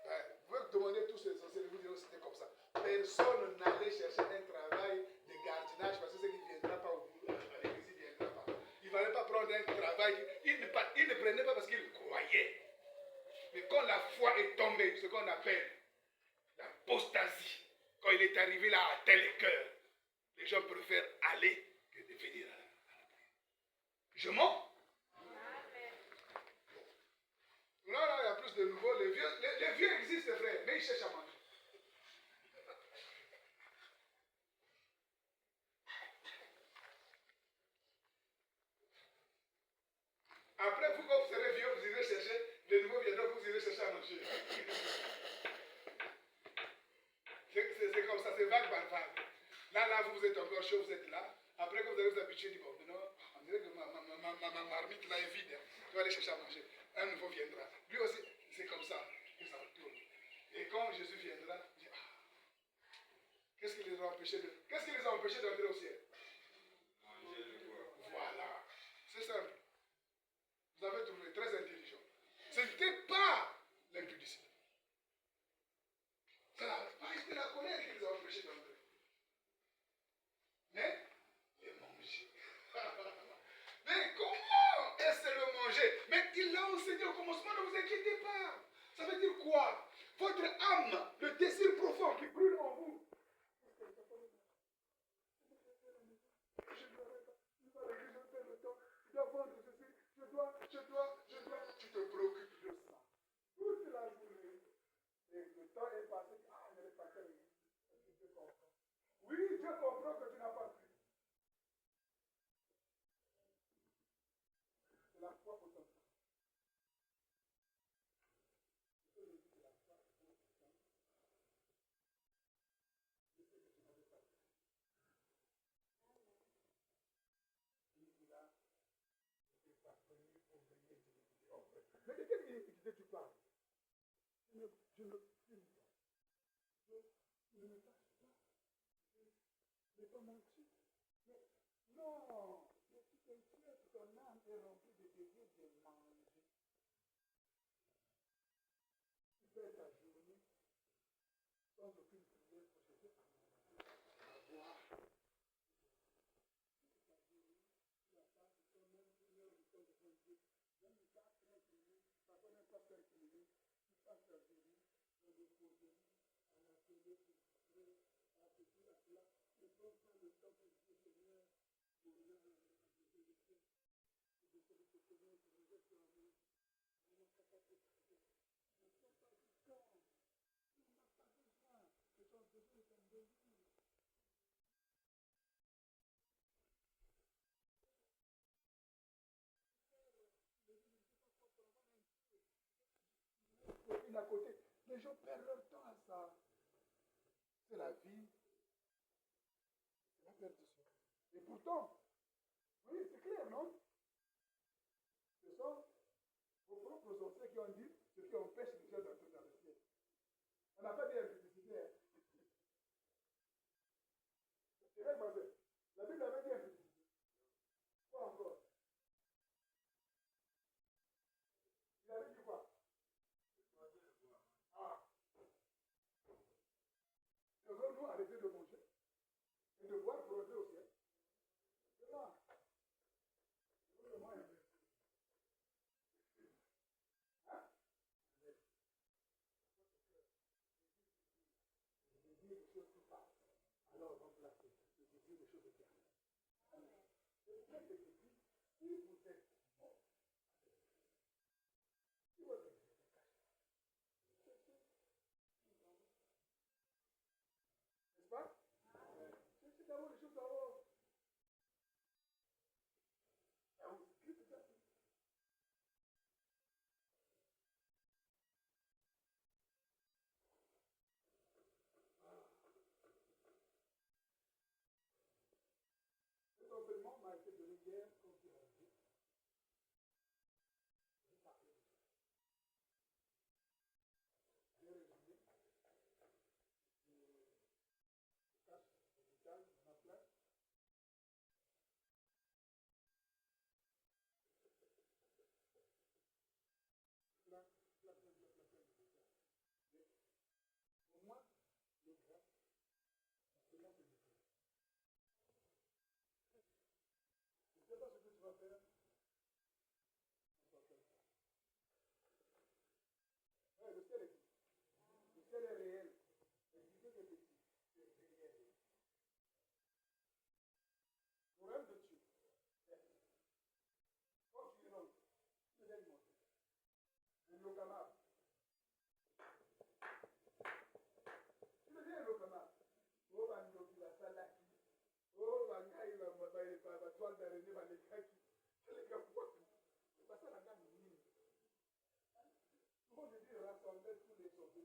Ben, vous pouvez demander tous ces sorciers, vous diront que c'était comme ça. Personne n'allait chercher un travail de gardiennage parce que c'est qu'il ne viendra pas au boulot, à l'église, il ne viendra pas. Il ne fallait pas prendre un travail. Il ne prenait pas parce qu'il croyait. Mais quand la foi est tombée, ce qu'on appelle l'apostasie, quand il est arrivé là à tel cœur, les gens préfèrent aller que de venir à la prière. Je mens? Non, il y a plus de nouveaux. Les vieux existent, frère, mais ils cherchent à manger. Après, vous, quand vous serez vieux, vous irez chercher, les nouveaux viendront, vous irez chercher à manger. C'est comme ça, c'est vague par vague. Là, vous êtes encore chaud, vous êtes là. Après, quand vous allez vous habituer, vous dites, bon, maintenant, on dirait que ma marmite là est vide. Hein. Je vais aller chercher à manger. Un nouveau viendra. Lui aussi, c'est comme ça que ça tourne. Et quand Jésus viendra, il dit, qu'est-ce qui les a empêchés d'entrer au ciel? Manger le bois. Voilà. C'est simple. Vous avez trouvé très intelligent. Ce n'était pas l'impudicité. C'est la colère qui les a empêchés d'entrer. Mais, les manger. Mais comment est-ce le manger? Mais il l'a enseigné au commencement, ne vous inquiétez pas. Ça veut dire quoi? Votre âme, le désir profond qui brûle en vous. Je dois vendre ceci, je dois, tu te préoccupes de ça. Toute la journée. Et le temps est passé, je n'ai pas fait. Dieu comprend. Oui, Dieu comprend que tu n'as pas cru. C'est la foi pour ton temps. Mais de quelle iniquité tu parles? Je ne me cache pas. Je n'ai pas menti. Mais non, mais tu t'inquiètes, ton âme est remplie de désirs de manger. Tu fais ta journée sans aucune prière pour chercher à boire. À côté, les gens perdent leur temps à ça. C'est la vie, c'est la perdition. Et pourtant, oui, c'est clair, non? Ce sont vos propres ancêtres qui ont dit ce qui empêche les gens d'entrer dans le ciel. On n'a pas dit impudicité. Hein? C'est vrai, ma soeur. La Bible avait dit impudicité. Quoi encore? Il avait dit quoi? Devons-nous arrêter de manger et de boire pour entrer au ciel? C'est là. C'est le moyen. Hein? Le désir des choses qui passent, alors remplacez le désir des choses éternelles. C'est pour ça que je dis, si vous êtes mort, si votre désir est caché, n'est-ce pas? Cherchez d'abord les choses d'abord. Cet enseignement m'a été donné hier quand il a dit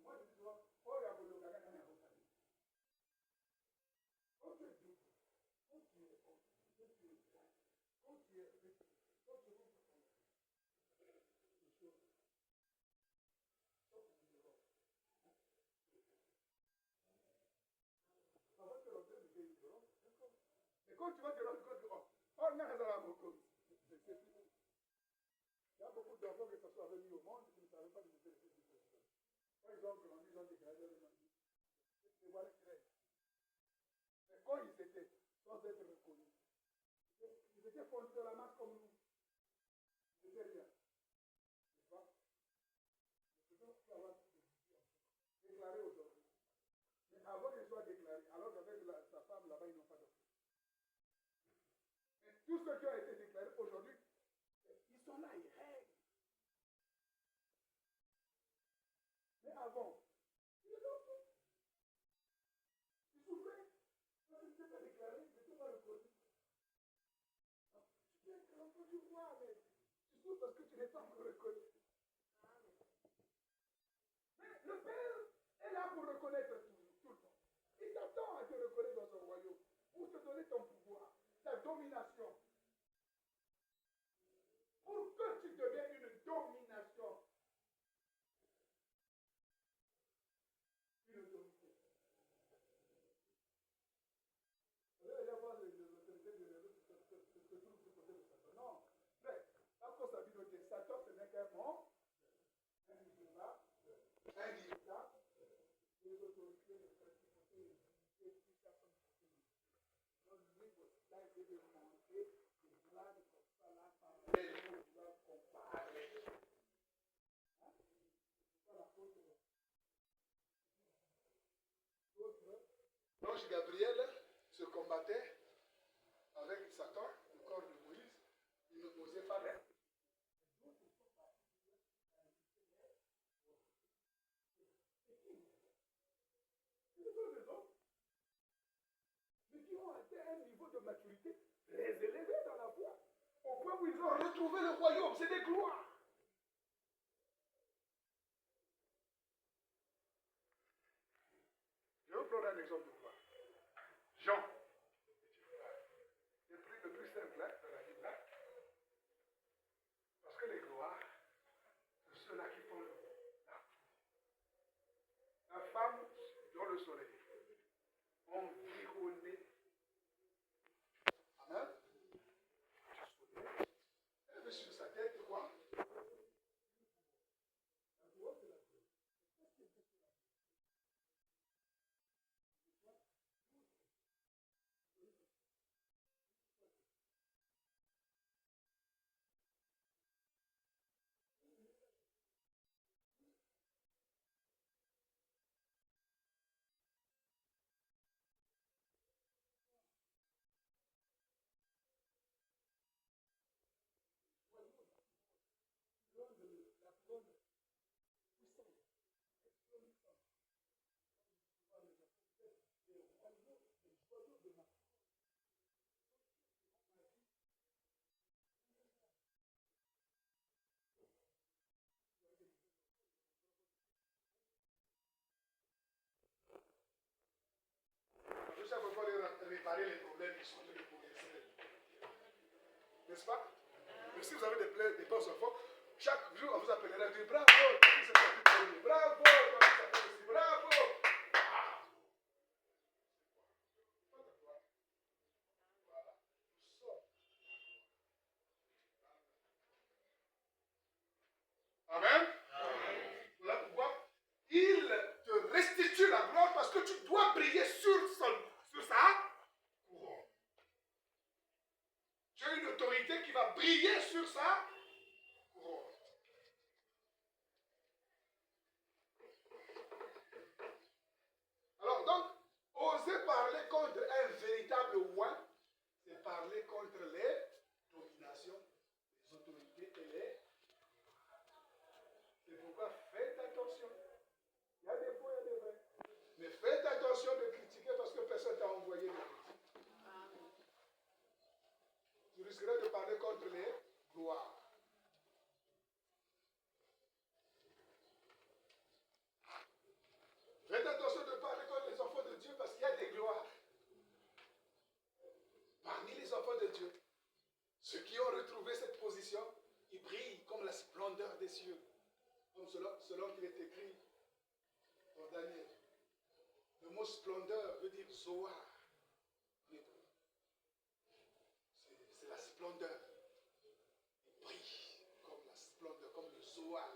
Moi, je dis souvent, oh, il y a beaucoup de gens qui ont beaucoup de temps. Quand tu es doux, quand tu es quand tu es quand tu es mais quand tu vas te rendre compte que, oh, on a ça beaucoup. Il y a beaucoup d'enfants que ça soit venus au monde qui ne savaient pas de faire des choses. Quand ils ont grandi, ils ont déclaré leur nom. Et voilà clair. Mais quand ils étaient, sans être reconnus, ils étaient fondus dans la masse comme nous. Ils n'étaient rien. N'est-ce pas? Nous devons savoir déclarer aujourd'hui. Mais avant qu'ils soient déclarés, alors qu'avec sa femme là-bas, ils n'ont pas d'enfant. Mais tous ceux qui ont été déclarés aujourd'hui, ils sont là, ils règnent. Mais avant, ils souffraient. Parce qu'ils n'étaient pas déclarés, ils n'étaient pas reconnus. Tu es l'enfant du roi, mais tu souffres parce que tu n'es pas encore reconnu. Mais le Père est là pour reconnaître tout le monde. Il t'attend à te reconnaître dans son royaume, pour te donner ton pouvoir, ta domination. Pour que tu deviennes une domination. Une autorité. Vous allez avoir l'autorité de trouve du côté de Satan. Non. Mais, la cause à dire que Satan, ce n'est qu'un mot, un dirigeant, les autorités de cette côté, et tout ça comme ça. Donc, lui, là, il veut montrer des blagues comme ça, là, par les mots, il va comparer. Hein? C'est pas la faute de l'autre. L'ange Gabriel se combattait avec Satan, le corps de Moïse. Il ne posait pas l'air. Mais qui ont atteint un niveau de maturité très élevé dans la foi, au point où ils ont retrouvé le royaume, c'est des gloires. Je vais vous prendre un exemple de gloire. Jean, le plus simple dans la Bible, parce que les gloires, c'est ceux-là qui font la femme dans le soleil, environnée. Amen. Elle avait sur sa tête quoi? Tout ça pour réparer les problèmes qui sont en train de progresser. N'est-ce pas? Mais si vous avez des bons enfants, chaque jour on vous appellera et dit bravo, bravo, bravo. Amen. Voilà pourquoi il te restitue la gloire parce que tu dois briller sur sa couronne. Tu as une autorité qui va briller sur sa couronne. cieux, comme selon qu'il est écrit dans Daniel. Le mot splendeur veut dire Zoar en hébreu. C'est la splendeur. Il brille comme la splendeur, comme le Zoar.